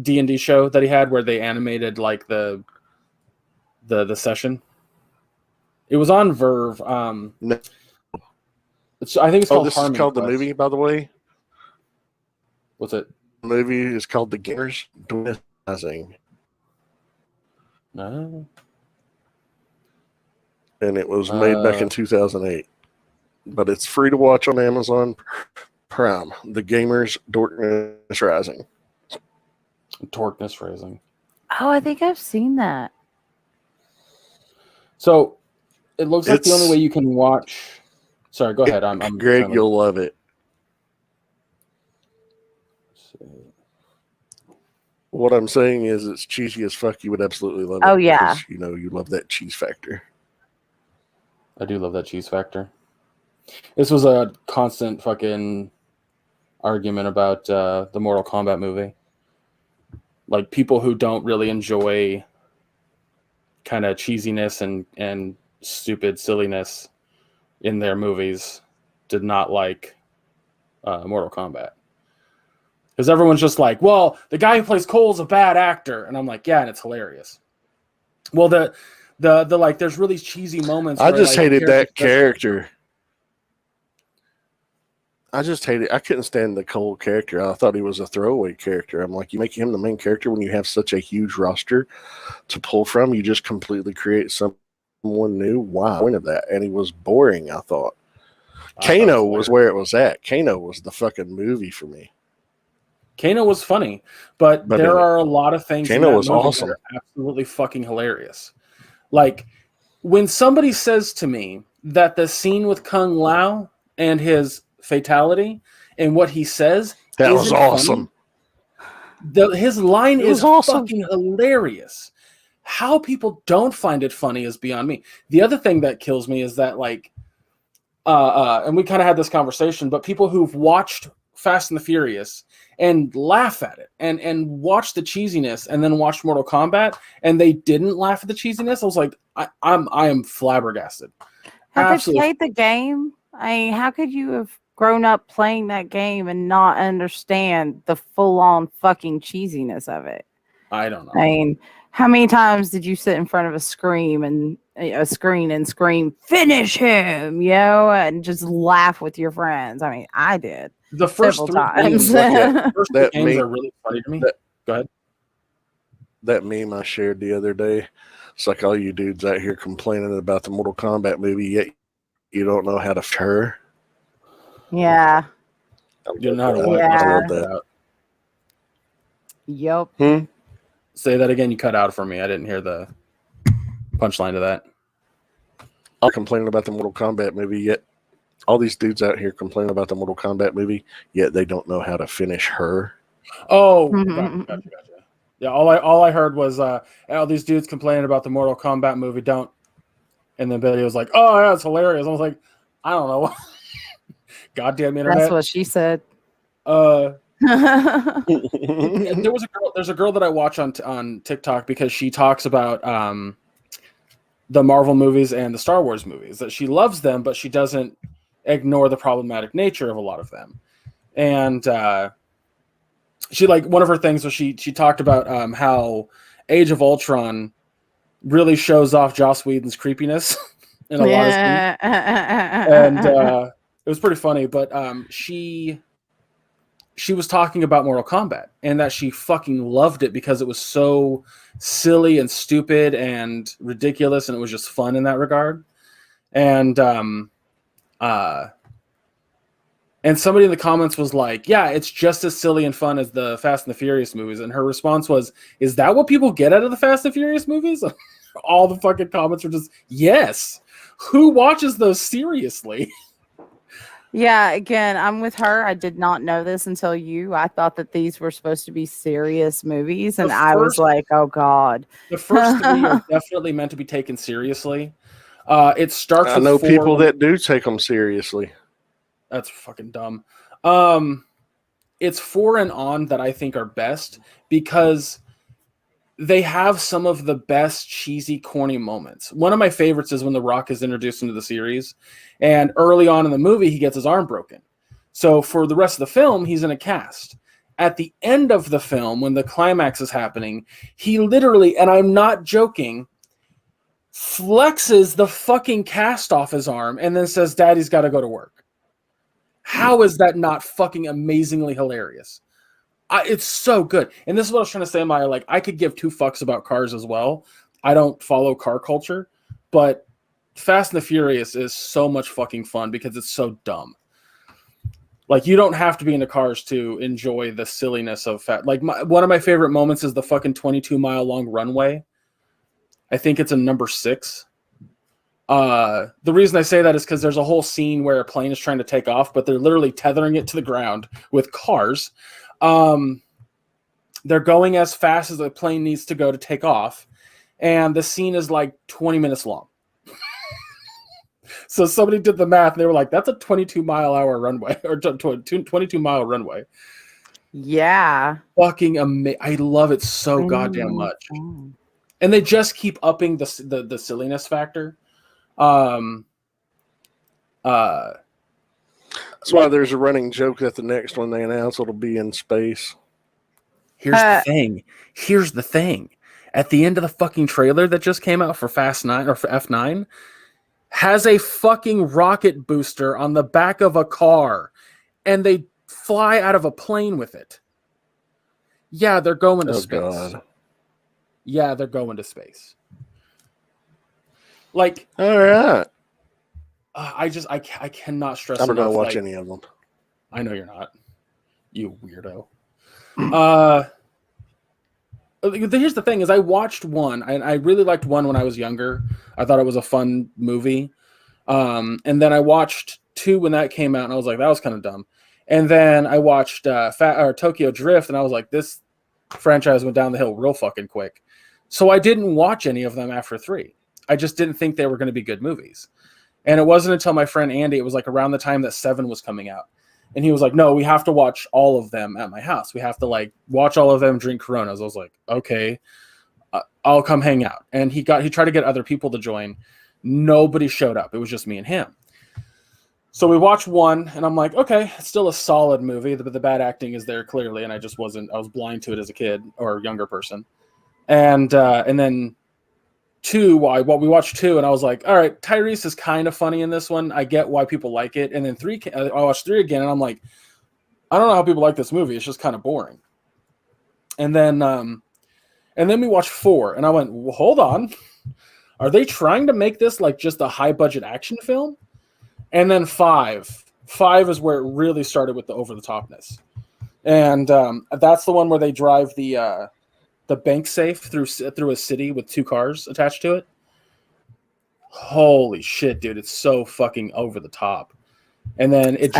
D&D show that he had, where they animated like the session? It was on Verve. No. I think it's called. This is called The Movie, by the way. What's it? The movie is called The Gamers Rising. No. And it was made back in 2008. But it's free to watch on Amazon Prime. The Gamers Darkness Rising. Darkness Rising. Oh, I think I've seen that. So it looks like the only way you can watch. Sorry, go ahead. I'm Greg, you'll love it. What I'm saying is, it's cheesy as fuck. You would absolutely love it. Oh yeah. Because, you love that cheese factor. I do love that cheese factor. This was a constant fucking argument about the Mortal Kombat movie. like people who don't really enjoy kind of cheesiness and stupid silliness in their movies did not like Mortal Kombat. Because everyone's just like, well, the guy who plays Cole's a bad actor. And I'm like, yeah, and it's hilarious. Well, the like, there's really cheesy moments. I where, just like, hated that character. I just hated. I couldn't stand the Cole character. I thought he was a throwaway character. I'm like, you make him the main character when you have such a huge roster to pull from. You just completely create someone new. Why? Point of that, and he was boring. I thought. Kano was where it was at. Kano was the fucking movie for me. Kano was funny, but there are a lot of things. Kano was awesome. That are absolutely fucking hilarious. Like when somebody says to me that the scene with Kung Lao and his fatality and what he says that was awesome. His line is awesome. Fucking hilarious. How people don't find it funny is beyond me. The other thing that kills me is that, like, and we kind of had this conversation, but people who've watched Fast and the Furious and laugh at it and watch the cheesiness and then watch Mortal Kombat and they didn't laugh at the cheesiness, I was like, I am flabbergasted. Have they played the game? I mean, how could you have grown up playing that game and not understand the full-on fucking cheesiness of it? I don't know. I mean, how many times did you sit in front of a screen and scream, "Finish him," and just laugh with your friends? I mean, I did. The first several times. times. First games are really funny to me. Go ahead. That meme I shared the other day. It's like all you dudes out here complaining about the Mortal Kombat movie, yet you don't know how to her. Yeah. You don't know how to what? Yeah. I love that. Yep. Say that again. You cut out for me. I didn't hear the punchline to that. I'm complaining about the Mortal Kombat movie, yet all these dudes out here complaining about the Mortal Kombat movie, yet they don't know how to finish her. Oh, gotcha. Yeah, all I heard was all these dudes complaining about the Mortal Kombat movie. Don't. And then Betty was like, "Oh yeah, it's hilarious." I was like, "I don't know." Goddamn internet. That's what she said. There's a girl that I watch on TikTok because she talks about the Marvel movies and the Star Wars movies, that she loves them, but she doesn't ignore the problematic nature of a lot of them. And she, like, one of her things was she talked about how Age of Ultron really shows off Joss Whedon's creepiness in a lot of scenes. And it was pretty funny, but she was talking about Mortal Kombat and that she fucking loved it because it was so silly and stupid and ridiculous, and it was just fun in that regard. And somebody in the comments was like, "Yeah, it's just as silly and fun as the Fast and the Furious movies." And her response was, "Is that what people get out of the Fast and Furious movies?" All the fucking comments were just, "Yes. Who watches those seriously?" Yeah, again, I'm with her. I did not know this until you. I thought that these were supposed to be serious movies, and I was like, "Oh God." The first three are definitely meant to be taken seriously. It starts. I know people that do take them seriously. That's fucking dumb. It's 4 and on that I think are best because they have some of the best cheesy, corny moments. One of my favorites is when The Rock is introduced into the series, and early on in the movie, he gets his arm broken. So for the rest of the film, he's in a cast. At the end of the film, when the climax is happening, he literally, and I'm not joking, flexes the fucking cast off his arm and then says, "Daddy's got to go to work." How is that not fucking amazingly hilarious? It's so good. And this is what I was trying to say, Maya. Like, I could give 2 fucks about cars as well. I don't follow car culture, but Fast and the Furious is so much fucking fun because it's so dumb. Like, you don't have to be into cars to enjoy the silliness of one of my favorite moments is the fucking 22-mile long runway. I think it's in number 6. The reason I say that is because there's a whole scene where a plane is trying to take off, but they're literally tethering it to the ground with cars. They're going as fast as the plane needs to go to take off, and the scene is like 20 minutes long. So somebody did the math, and they were like, "That's a 22-mile-hour runway, or 22-mile runway." Yeah. Fucking amazing. I love it so goddamn much. And they just keep upping the silliness factor. That's why there's a running joke that the next one they announce it'll be in space. Here's the thing. At the end of the fucking trailer that just came out for Fast 9 or for F9 has a fucking rocket booster on the back of a car and they fly out of a plane with it. Yeah, they're going to space. God. Yeah, they're going to space. Like, all right. I cannot stress I'm not enough. Gonna watch any of them. I know you're not. You weirdo. Here's the thing: is I watched one, and I really liked one when I was younger. I thought it was a fun movie. And then I watched 2 when that came out, and I was like, that was kind of dumb. And then I watched Tokyo Drift, and I was like, this franchise went down the hill real fucking quick. So I didn't watch any of them after 3. I just didn't think they were going to be good movies. And it wasn't until my friend Andy, it was like around the time that 7 was coming out. And he was like, no, we have to watch all of them at my house. We have to like watch all of them, drink Coronas. I was like, okay, I'll come hang out. And he tried to get other people to join. Nobody showed up. It was just me and him. So we watched 1 and I'm like, okay, it's still a solid movie. The bad acting is there clearly. And I was blind to it as a kid or younger person. And then 2, we watched 2 and I was like, all right, Tyrese is kind of funny in this one. I get why people like it. And then 3, I watched 3 again and I'm like, I don't know how people like this movie. It's just kind of boring. And then we watched 4 and I went, well, hold on. Are they trying to make this like just a high budget action film? And then 5 is where it really started with the over the topness. And that's the one where they drive the bank safe through a city with 2 cars attached to it. Holy shit, dude! It's so fucking over the top. And then it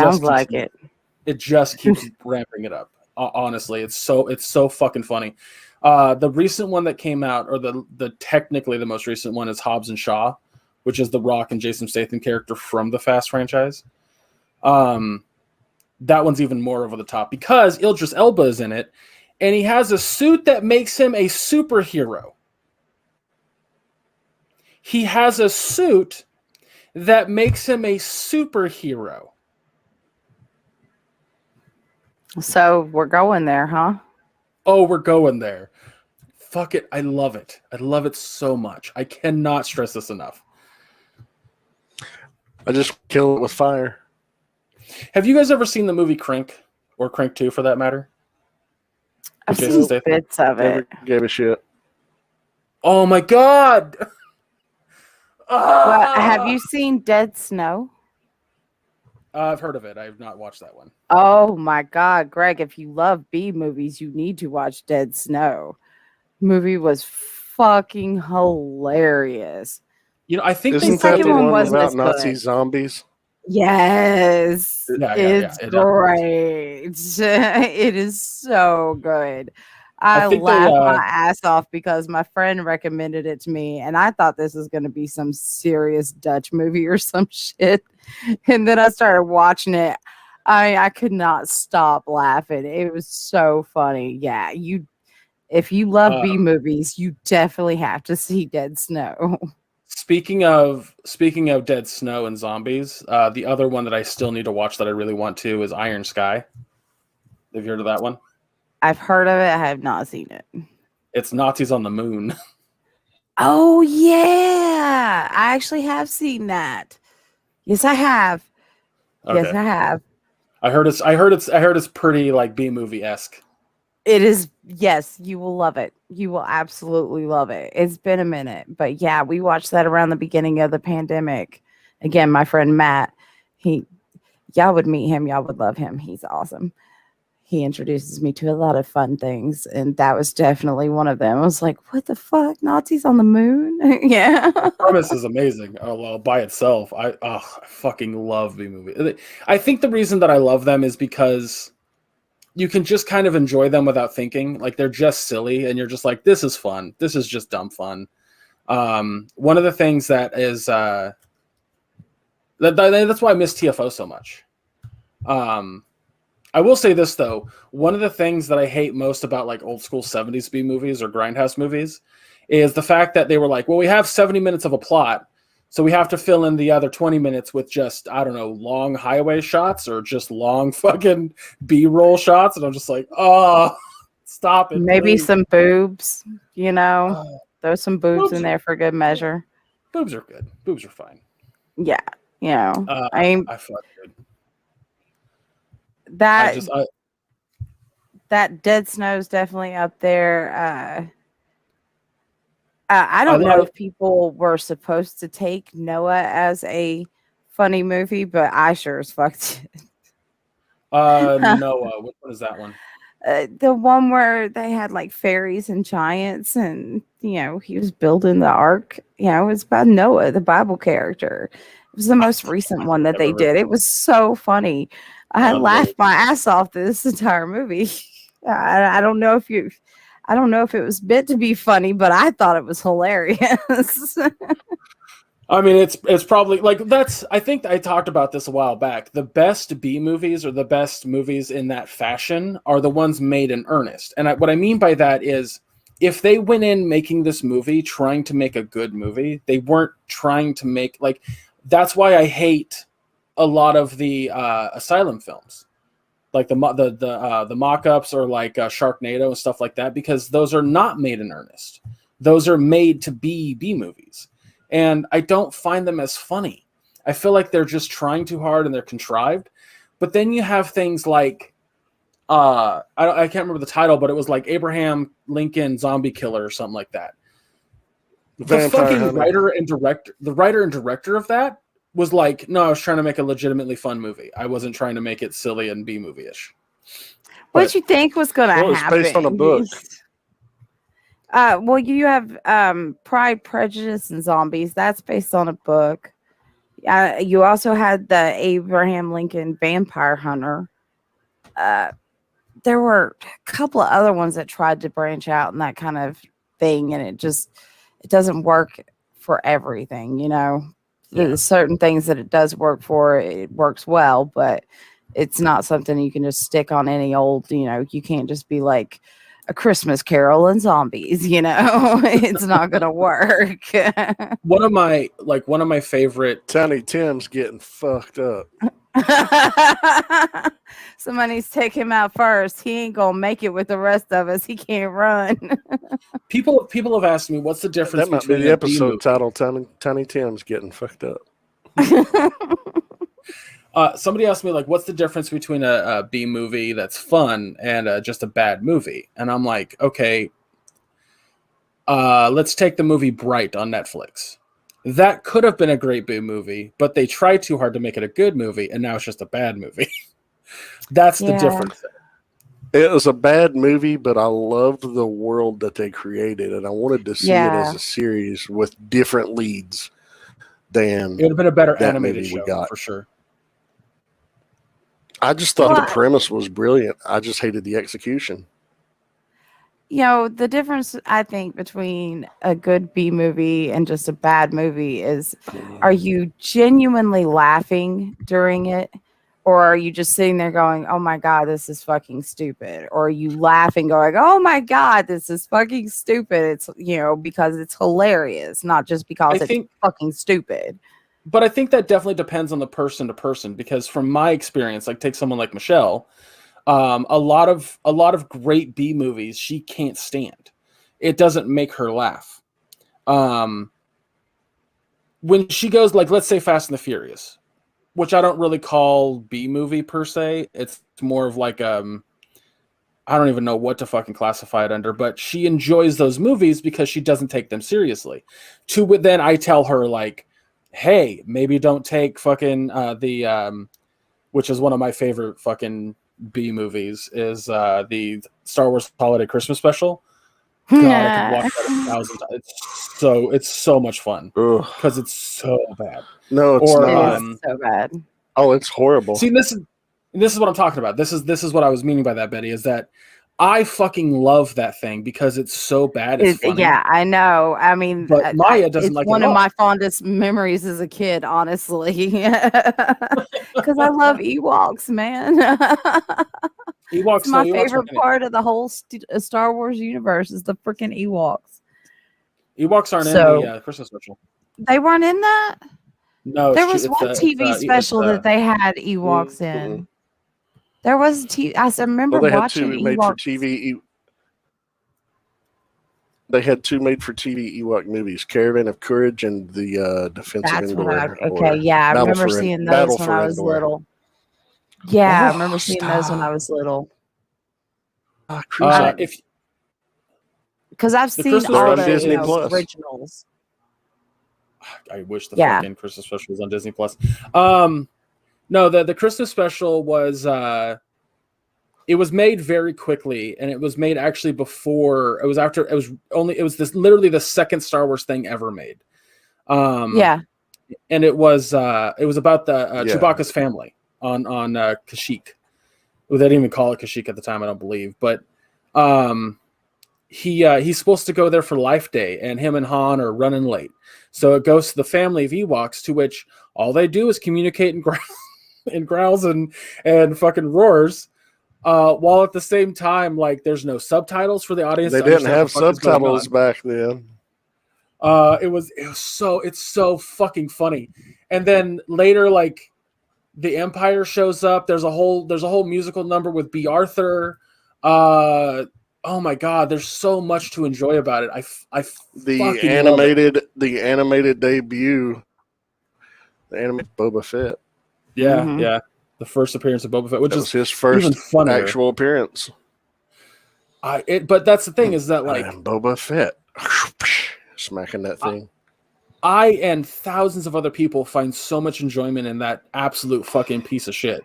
just keeps ramping it up. Honestly, it's so fucking funny. The recent one that came out, or the technically the most recent one, is Hobbs and Shaw, which is the Rock and Jason Statham character from the Fast franchise. That one's even more over the top because Idris Elba is in it. And he has a suit that makes him a superhero. He has a suit that makes him a superhero. So we're going there, huh? Oh, we're going there. Fuck it. I love it. I love it so much. I cannot stress this enough. I just kill it with fire. Have you guys ever seen the movie Crank, or Crank 2 for that matter? I've seen bits of it. Never gave a shit. Oh my god! Well, have you seen Dead Snow? I've heard of it. I have not watched that one. Oh my god, Greg! If you love B movies, you need to watch Dead Snow. Movie was fucking hilarious. You know, I think isn't that the one about Nazi zombies? Yes, it's it great. It is so good. I laughed my ass off because my friend recommended it to me, and I thought this was going to be some serious Dutch movie or some shit. And then I started watching it. I could not stop laughing. It was so funny. Yeah, if you love B movies, you definitely have to see Dead Snow. Speaking of Dead Snow and zombies, the other one that I still need to watch that I really want to is Iron Sky. Have you heard of that one? I've heard of it. I have not seen it. It's Nazis on the moon. Oh yeah, I actually have seen that. Yes, I have. Okay. Yes, I have. I heard it's pretty like B movie-esque. It is. Yes, you will love it. You will absolutely love it. It's been a minute, but yeah, we watched that around the beginning of the pandemic. Again, my friend Matt, y'all would meet him. Y'all would love him. He's awesome. He introduces me to a lot of fun things, and that was definitely one of them. I was like, what the fuck? Nazis on the moon? Yeah. The premise is amazing by itself. I fucking love B-movie. I think the reason that I love them is because you can just kind of enjoy them without thinking. Like, they're just silly, and you're just like, this is fun. This is just dumb fun. One of the things that is that's why I miss TFO so much. I will say this though. One of the things that I hate most about like old school 70s B movies or grindhouse movies is the fact that they were like, well, we have 70 minutes of a plot, so we have to fill in the other 20 minutes with just, I don't know, long highway shots or just long fucking B-roll shots. And I'm just like, oh, stop it. Maybe please. some boobs, throw some boobs in there for good measure. Boobs are good. Boobs are fine. Yeah. I fuck good. That Dead Snow's definitely up there. I don't know if people were supposed to take Noah as a funny movie, but I sure as fuck did. Noah, what is that one? The one where they had like fairies and giants, and he was building the ark. It was about Noah, the Bible character. It was the most recent one that they did. It was so funny. I laughed my ass off this entire movie. I don't know if it was meant to be funny, but I thought it was hilarious. I mean, it's probably like I think I talked about this a while back. The best B movies or the best movies in that fashion are the ones made in earnest. And what I mean by that is if they went in making this movie trying to make a good movie, they weren't trying to make that's why I hate a lot of the Asylum films. Like the mock-ups or like Sharknado and stuff like that, because those are not made in earnest. Those are made to be B movies. And I don't find them as funny. I feel like they're just trying too hard and they're contrived. But then you have things like, I can't remember the title, but it was like Abraham Lincoln Zombie Killer or something like that. The fucking writer and director of that was like, no, I was trying to make a legitimately fun movie. I wasn't trying to make it silly and B movie-ish. What did you think was going to happen? It's based on a book. Well, you have Pride, Prejudice, and Zombies. That's based on a book. You also had the Abraham Lincoln Vampire Hunter. There were a couple of other ones that tried to branch out and that kind of thing, and it doesn't work for everything, There's certain things that it does work for. It works well, but it's not something you can just stick on any old, you can't just be like A Christmas Carol and zombies, it's not going to work. One of my favorite. Tiny Tim's getting fucked up. Somebody's take him out first. He ain't going to make it with the rest of us. He can't run. People have asked me, what's the difference that might between be the episode title, Tiny Tim's getting fucked up. Somebody asked me, what's the difference between a B movie that's fun and just a bad movie? And I'm like, okay, let's take the movie Bright on Netflix. That could have been a great B movie, but they tried too hard to make it a good movie, and now it's just a bad movie. That's the difference. It was a bad movie, but I loved the world that they created, and I wanted to see it as a series with different leads than it would have been a better animated show for sure. I just thought the premise was brilliant. I just hated the execution. The difference, I think, between a good B movie and just a bad movie is, are you genuinely laughing during it? Or are you just sitting there going, oh my God, this is fucking stupid? Or are you laughing going, oh my God, this is fucking stupid? It's, because it's hilarious, not just because it's fucking stupid. But I think that definitely depends on the person to person, because from my experience, take someone like Michelle, a lot of great B movies she can't stand. It doesn't make her laugh. When she goes, let's say Fast and the Furious, which I don't really call B movie per se. It's more of I don't even know what to fucking classify it under, but she enjoys those movies because she doesn't take them seriously. Then I tell her hey, maybe don't take fucking which is one of my favorite fucking B movies is the Star Wars Holiday Christmas Special. God, I can watch that 1,000 times. It's so much fun because it's so bad. No, it's not. It is so bad. Oh, it's horrible. See, this is what I'm talking about. This is what I was meaning by that, Betty, is that I fucking love that thing because it's so bad. It's funny. Yeah, I know. I mean, but Maya doesn't like it. One of my fondest memories as a kid, honestly. Because I love Ewoks, man. Ewoks, It's my no, Ewoks favorite aren't in it. part of the whole Star Wars universe is the freaking Ewoks. Ewoks aren't So- in the Christmas special. They weren't in that? No, There was one TV special that they had Ewoks Mhm. in. There was I remember Well, they had watching two made for Ewoks. TV. They had two made for TV Ewok movies: Caravan of Courage and the Defense of That's what Endor. okay, yeah, I remember seeing those when I was little. Yeah, I remember seeing those when I was little. If Because I've The seen Christmas all They're on the Disney Plus. originals. I wish the Yeah. fucking Christmas special was on Disney Plus. No, the Christmas special was it was made very quickly, and it was made actually before it was after it was this literally the second Star Wars thing ever made. Yeah. And it was about the Yeah. Chewbacca's family on Kashyyyk. Well, they didn't even call it Kashyyyk at the time, I don't believe, but he's supposed to go there for Life Day, and him and Han are running late. So it goes to the family of Ewoks, to which all they do is communicate and growls and fucking roars. While at the same time, like, there's no subtitles for the audience. They to didn't understand have what the fuck is going subtitles on. back then. It's so fucking funny. And then later, like, the Empire shows up. There's a whole musical number with B. Arthur. Oh my god, there's so much to enjoy about it. The fucking love it. animated debut, the animated Boba Fett. Yeah, Mhm. yeah. The first appearance of Boba Fett, which That is was his first even funnier. actual appearance. But that's the thing, is that, like, I am Boba Fett, smacking that thing. I and thousands of other people find so much enjoyment in that absolute fucking piece of shit.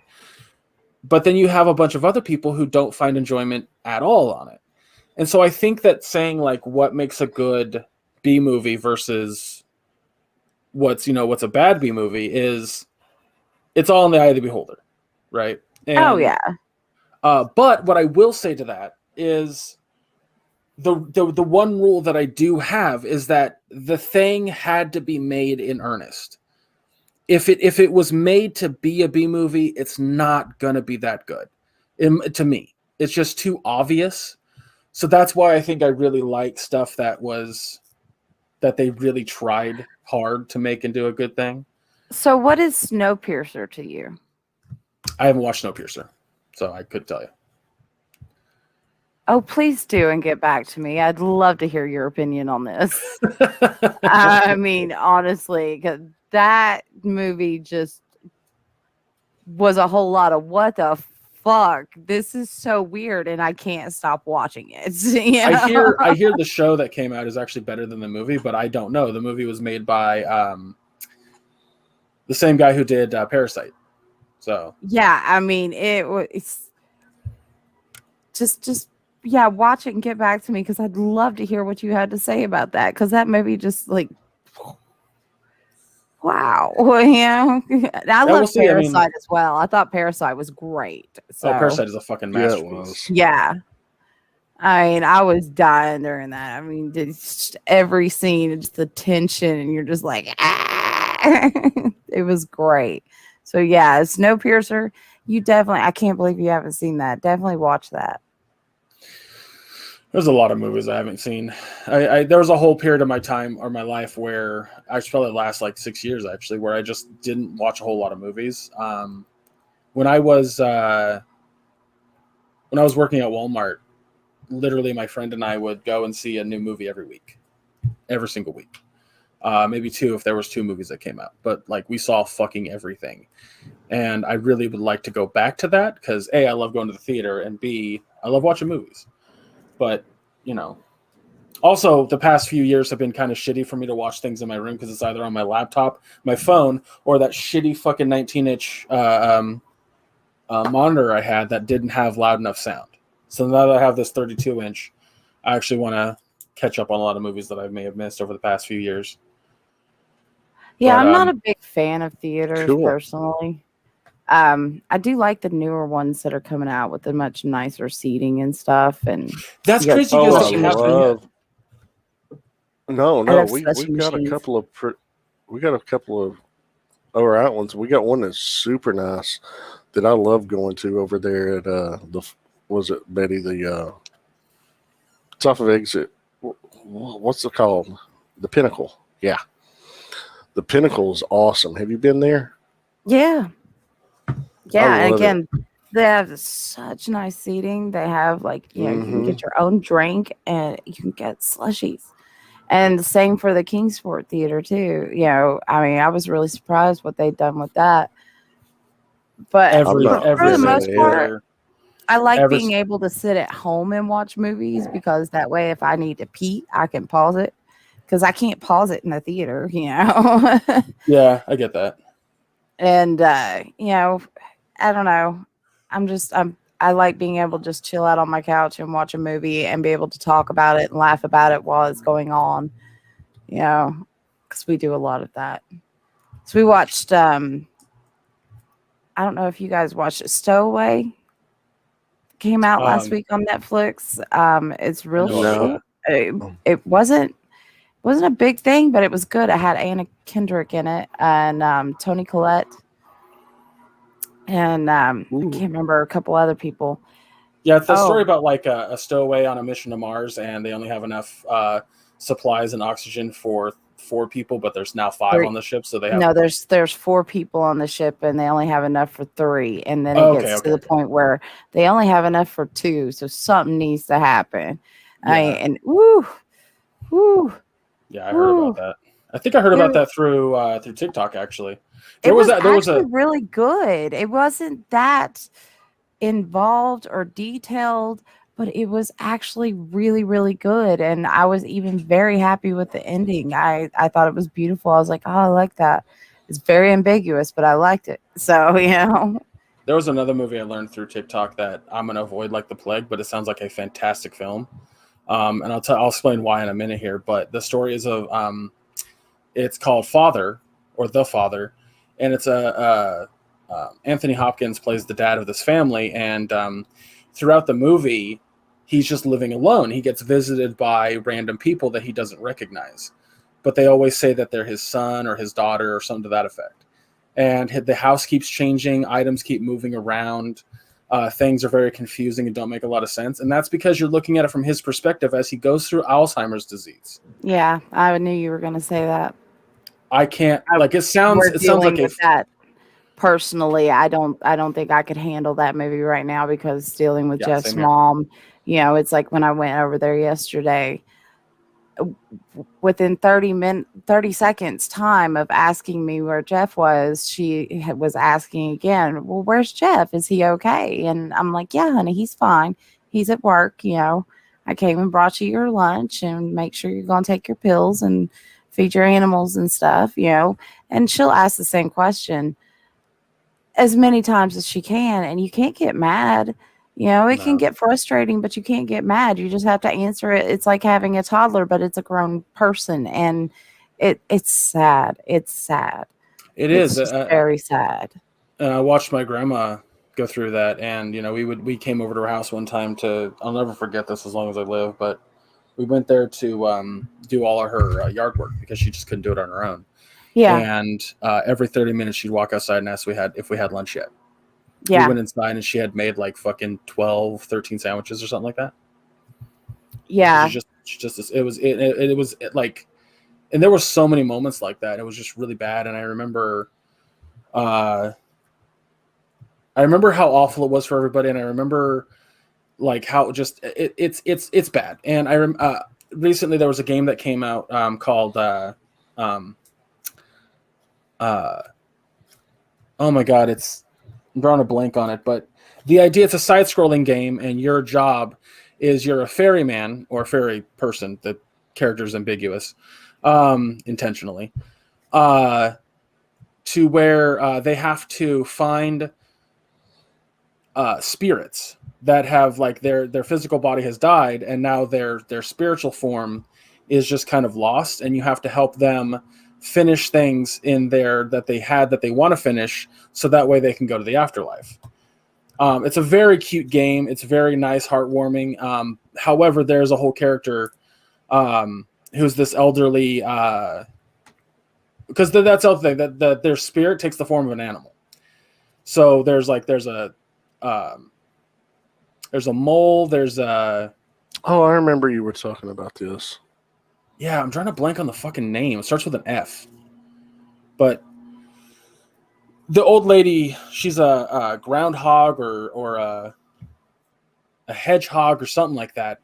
But then you have a bunch of other people who don't find enjoyment at all on it. And so I think that saying, like, what makes a good B movie versus what's a bad B movie is, it's all in the eye of the beholder, right? And, Oh yeah. but what I will say to that is the one rule that I do have is that the thing had to be made in earnest. If it was made to be a B movie, it's not gonna be that good. To me, it's just too obvious. So that's why I think I really like stuff that they really tried hard to make into a good thing. So what is Snowpiercer to you? I haven't watched Snowpiercer, so I couldn't tell you. Oh, please do and get back to me. I'd love to hear your opinion on this. I mean, honestly, 'cause that movie just was a whole lot of what the fuck. This is so weird, and I can't stop watching it. You know? I hear the show that came out is actually better than the movie, but I don't know. The movie was made by the same guy who did Parasite. So Yeah, I mean, it's just yeah, watch it and get back to me, because I'd love to hear what you had to say about that, because that movie just, like, wow. I love Parasite as well. I thought Parasite was great. So Parasite is a fucking Yeah, it masterpiece. was. yeah. I mean, I was dying during that. I mean, just every scene, just the tension, and you're just like, ah! It was great. So yeah, Snowpiercer, you definitely, I can't believe you haven't seen that. Definitely watch that. There's a lot of movies I haven't seen. There was a whole period of my time or my life where I probably last like 6 years actually, where I just didn't watch a whole lot of movies. When I was working at Walmart, literally my friend and I would go and see a new movie every single week. Maybe two if there was 2 movies that came out, but like we saw fucking everything. And I really would like to go back to that because A, I love going to the theater, and B, I love watching movies. But, also the past few years have been kind of shitty for me to watch things in my room because it's either on my laptop, my phone, or that shitty fucking 19-inch monitor I had that didn't have loud enough sound. So now that I have this 32-inch, I actually want to catch up on a lot of movies that I may have missed over the past few years. Yeah, But, I'm not a big fan of theaters Cool. personally. I do like the newer ones that are coming out with the much nicer seating and stuff. And That's you got crazy the because slushy they have machine. love. No, I love we've slushy got a machines. couple of All right ones. We got one that's super nice that I love going to over there at was it Betty the it's off of exit. What's it called? The Pinnacle. Yeah, the Pinnacle is awesome. Have you been there? Yeah. I Yeah. And love it. again, they have such nice seating. They have you can get your own drink and you can get slushies. And the same for the Kingsport Theater too. I mean, I was really surprised what they'd done with that. But I'm not for the been most in it. part, I like Every- being able to sit at home and watch movies because that way, if I need to pee, I can pause it because I can't pause it in the theater, Yeah, I get that. And I don't know. I like being able to just chill out on my couch and watch a movie and be able to talk about it and laugh about it while it's going on, because we do a lot of that. So we watched. I don't know if you guys watched it. Stowaway. Came out last week on Netflix. It's real No. short. It wasn't a big thing, but it was good. I had Anna Kendrick in it and Toni Collette and I can't remember a couple other people. Yeah, it's the story about like a stowaway on a mission to Mars, and they only have enough supplies and oxygen for 4 people, but there's now 5 on the ship, so they have. No, there's 4 people on the ship, and they only have enough for 3, and then it gets to the point where they only have enough for 2, so something needs to happen. Yeah. Woo. Yeah, I heard about that. I think I heard about that through TikTok actually. There was really good. It wasn't that involved or detailed, but it was actually really, really good. And I was even very happy with the ending. I thought it was beautiful. I was like, oh, I like that. It's very ambiguous, but I liked it. So, There was another movie I learned through TikTok that I'm going to avoid like the plague, but it sounds like a fantastic film. And I'll explain why in a minute here. But the story is of it's called Father or The Father, and it's Anthony Hopkins plays the dad of this family, and throughout the movie, he's just living alone. He gets visited by random people that he doesn't recognize, but they always say that they're his son or his daughter or something to that effect. And the house keeps changing, items keep moving around, things are very confusing and don't make a lot of sense. And that's because you're looking at it from his perspective as he goes through Alzheimer's disease. Yeah, I knew you were going to say that. I can't like it sounds like that. Personally, I don't think I could handle that movie right now because dealing with Jeff's mom, it's like when I went over there yesterday, within 30 seconds time of asking me where Jeff was, she was asking again, well, where's Jeff? Is he okay? And I'm like, yeah, honey, he's fine. He's at work. I came and brought you your lunch and make sure you're going to take your pills and feed your animals and stuff, and she'll ask the same question as many times as she can, and you can't get mad. It can get frustrating, but you can't get mad. You just have to answer it. It's like having a toddler, but it's a grown person, and it's sad. It's sad. It's very sad. And I watched my grandma go through that, and we came over to her house one time I'll never forget this as long as I live, but we went there to do all of her yard work because she just couldn't do it on her own. Yeah. And every 30 minutes she'd walk outside and ask if we had lunch yet. Yeah. We went inside and she had made like fucking 12, 13 sandwiches or something like that. Yeah. It was like, and there were so many moments like that. It was just really bad. And I remember how awful it was for everybody. And I remember like how just it's bad. And recently there was a game that came out called oh my god, I'm drawing a blank on it, but the idea, it's a side-scrolling game, and your job is you're a ferryman or a ferry person. The character's ambiguous, intentionally, to where they have to find spirits that have like their physical body has died, and now their spiritual form is just kind of lost, and you have to help them finish things in there that they want to finish, so that way they can go to the afterlife. It's a very cute game. It's very nice, heartwarming. However, there's a whole character who's this elderly because that's the other thing that their spirit takes the form of an animal. So there's a mole. There's a Oh, I remember you were talking about this. yeah. I'm trying to blank on the fucking name. It starts with an F. But the old lady, she's a groundhog or a hedgehog or something like that.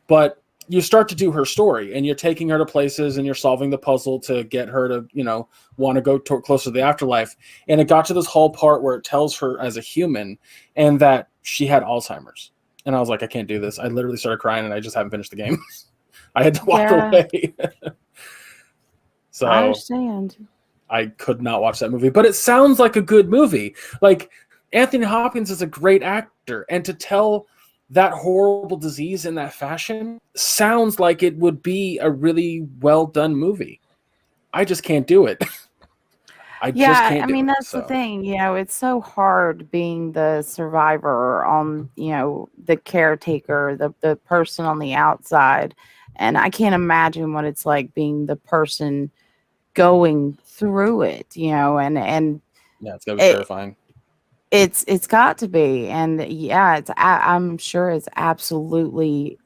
But you start to do her story, and you're taking her to places, and you're solving the puzzle to get her to, want to go closer to the afterlife. And it got to this whole part where it tells her as a human, and that she had Alzheimer's. And I was like, I can't do this. I literally started crying, and I just haven't finished the game. I had to walk away. So I understand. I could not watch that movie, but it sounds like a good movie. Like, Anthony Hopkins is a great actor, and to tell that horrible disease in that fashion sounds like it would be a really well done movie. I just can't do it. I mean, that's the thing. It's so hard being the survivor on, the caretaker, the person on the outside. And I can't imagine what it's like being the person going through it, and yeah, it's gotta be terrifying. It's got to be, and yeah, I'm sure it's absolutely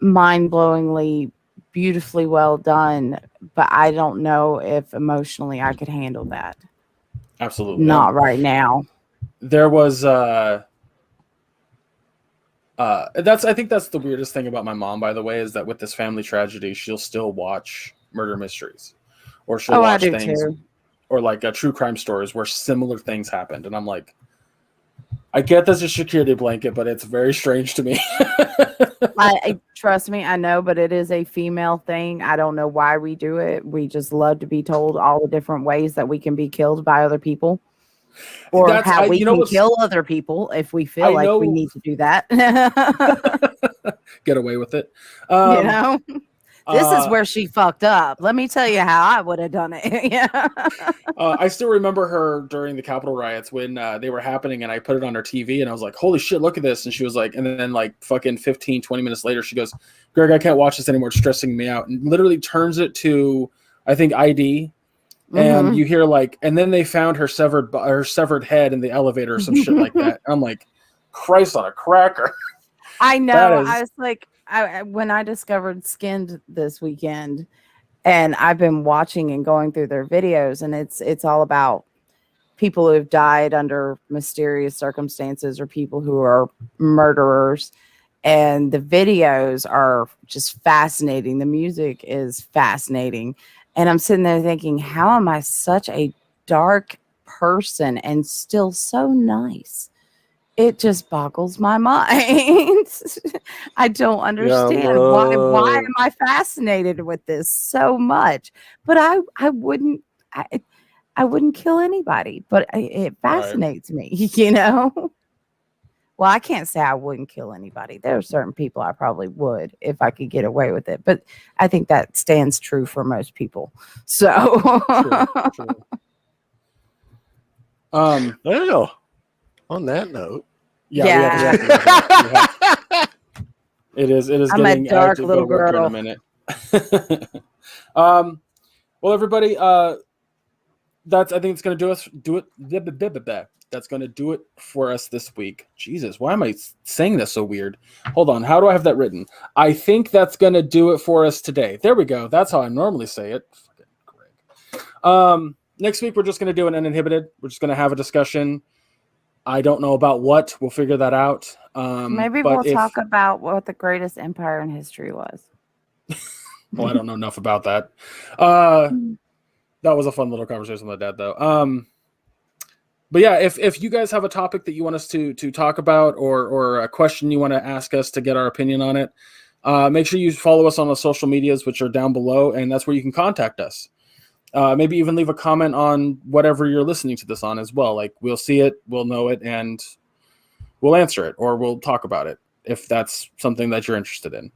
mind-blowingly beautifully well done, but I don't know if emotionally I could handle that. Absolutely not right now. There was I think that's the weirdest thing about my mom, by the way, is that with this family tragedy, she'll still watch murder mysteries, or she'll watch things too. Or like true crime stories where similar things happened. And I'm like, I get that's a security blanket, but it's very strange to me. I trust me, I know, but it is a female thing. I don't know why we do it. We just love to be told all the different ways that we can be killed by other people, or how we can kill other people if we feel like we need to do that. Get away with it. This is where she fucked up. Let me tell you how I would have done it. Yeah. I still remember her during the Capitol riots when they were happening, and I put it on her TV, and I was like, holy shit, look at this. And she was like, and then like fucking 15, 20 minutes later, she goes, Greg, I can't watch this anymore. It's stressing me out. And literally turns it to, I think, ID. And you hear like, and then they found her severed head in the elevator or some shit like that. I'm like, Christ on a cracker. I know. I was like, when I discovered Skinned this weekend, and I've been watching and going through their videos, and it's all about people who have died under mysterious circumstances or people who are murderers. And the videos are just fascinating. The music is fascinating. And I'm sitting there thinking, how am I such a dark person and still so nice? It just boggles my mind. I don't understand why am I fascinated with this so much? But I wouldn't kill anybody, but it fascinates me, Well, I can't say I wouldn't kill anybody. There are certain people I probably would if I could get away with it, but I think that stands true for most people. So true. Well, on that note. Yeah. It is I'm getting a dark little girl. In a minute. Well, everybody, I think it's going to do it. That's going to do it for us this week. Jesus, why am I saying this so weird? Hold on. How do I have that written? I think that's going to do it for us today. There we go. That's how I normally say it. Fucking Greg. Next week, we're just going to do an uninhibited. We're just going to have a discussion. I don't know about what. We'll figure that out. Maybe we'll talk about what the greatest empire in history was. Well, I don't know enough about that. That was a fun little conversation with my dad, though. But yeah, if you guys have a topic that you want us to talk about, or a question you want to ask us to get our opinion on it, make sure you follow us on the social medias, which are down below, and that's where you can contact us. Maybe even leave a comment on whatever you're listening to this on as well. Like, we'll see it, we'll know it, and we'll answer it, or we'll talk about it if that's something that you're interested in.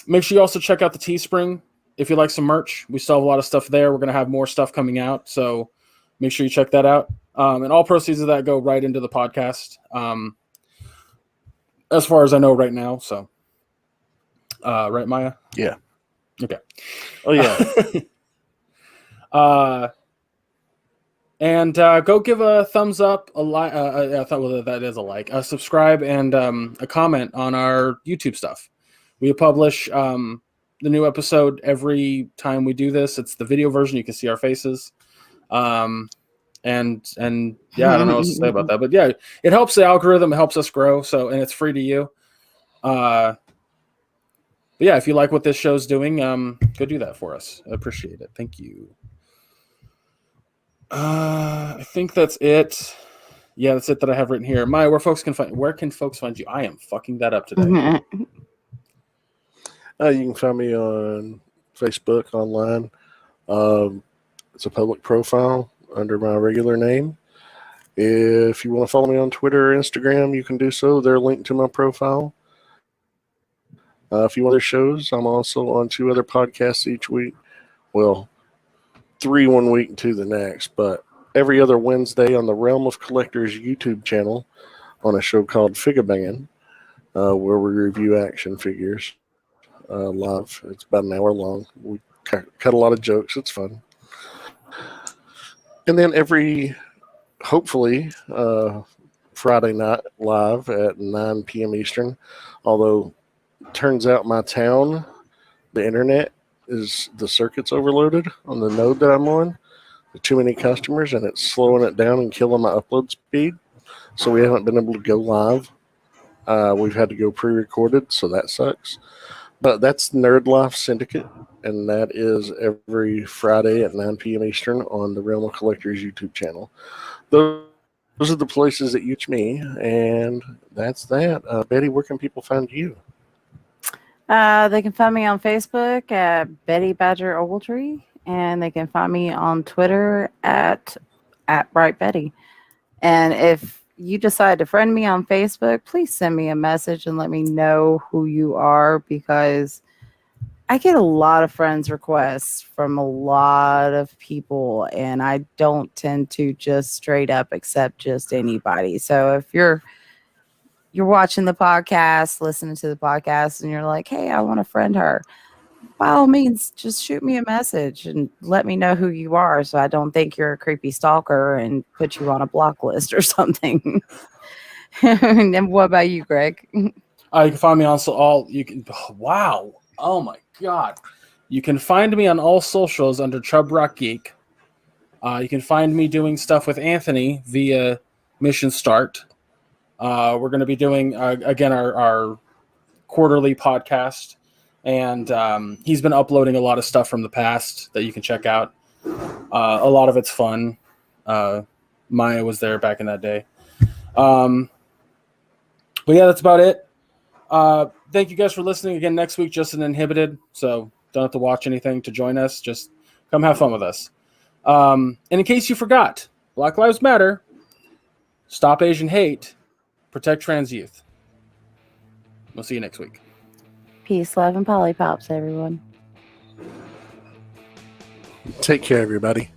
Make sure you also check out the Teespring if you like some merch. We still have a lot of stuff there. We're going to have more stuff coming out, so make sure you check that out. And all proceeds of that go right into the podcast, as far as I know right now. So, right, Maya? Yeah. Okay. Oh, yeah. And go give a thumbs up, a like. I thought well, that is a like, a subscribe, and a comment on our YouTube stuff. We publish the new episode every time we do this. It's the video version. You can see our faces. And yeah, I don't know what to say about that, but yeah, it helps the algorithm. It helps us grow. So, and it's free to you. But yeah, if you like what this show's doing, go do that for us. I appreciate it. Thank you. I think that's it. Yeah, that's it that I have written here. Maya, where can folks find you? I am fucking that up today. You can find me on Facebook online. It's a public profile under my regular name. If you want to follow me on Twitter or Instagram, you can do so. They're linked to my profile. If you want other shows, I'm also on 2 other podcasts each week. Well, 3 one week and 2 the next, but every other Wednesday on the Realm of Collectors YouTube channel on a show called Figure Bangin', where we review action figures live. It's about an hour long. We cut a lot of jokes. It's fun. And then hopefully, Friday night live at 9 p.m. Eastern, although it turns out my town, the internet, the circuit's overloaded on the node that I'm on. Too many customers, and it's slowing it down and killing my upload speed. So we haven't been able to go live. We've had to go pre-recorded, so that sucks. But that's Nerd Life Syndicate, and that is every Friday at 9 p.m. Eastern on the Realm of Collectors YouTube channel. Those are the places that you reach me, and that's that. Betty, where can people find you? They can find me on Facebook at Betty Badger Ogletree, and they can find me on Twitter at Bright Betty. And if you decide to friend me on Facebook, please send me a message and let me know who you are, because I get a lot of friends requests from a lot of people, and I don't tend to just straight up accept just anybody. So if you're watching the podcast, listening to the podcast, and you're like, hey, I want to friend her, by all means, just shoot me a message and let me know who you are, so I don't think you're a creepy stalker and put you on a block list or something. And what about you, Greg? You can find me on wow. Oh my God. You can find me on all socials under Chub Rock Geek. You can find me doing stuff with Anthony via Mission Start. We're going to be doing, again, our quarterly podcast. And he's been uploading a lot of stuff from the past that you can check out. A lot of it's fun. Maya was there back in that day. But yeah, that's about it. Thank you guys for listening. Again, next week, just an Inhibited. So don't have to watch anything to join us. Just come have fun with us. And in case you forgot, Black Lives Matter. Stop Asian hate. Protect trans youth. We'll see you next week. Peace, love, and polypops, everyone. Take care, everybody.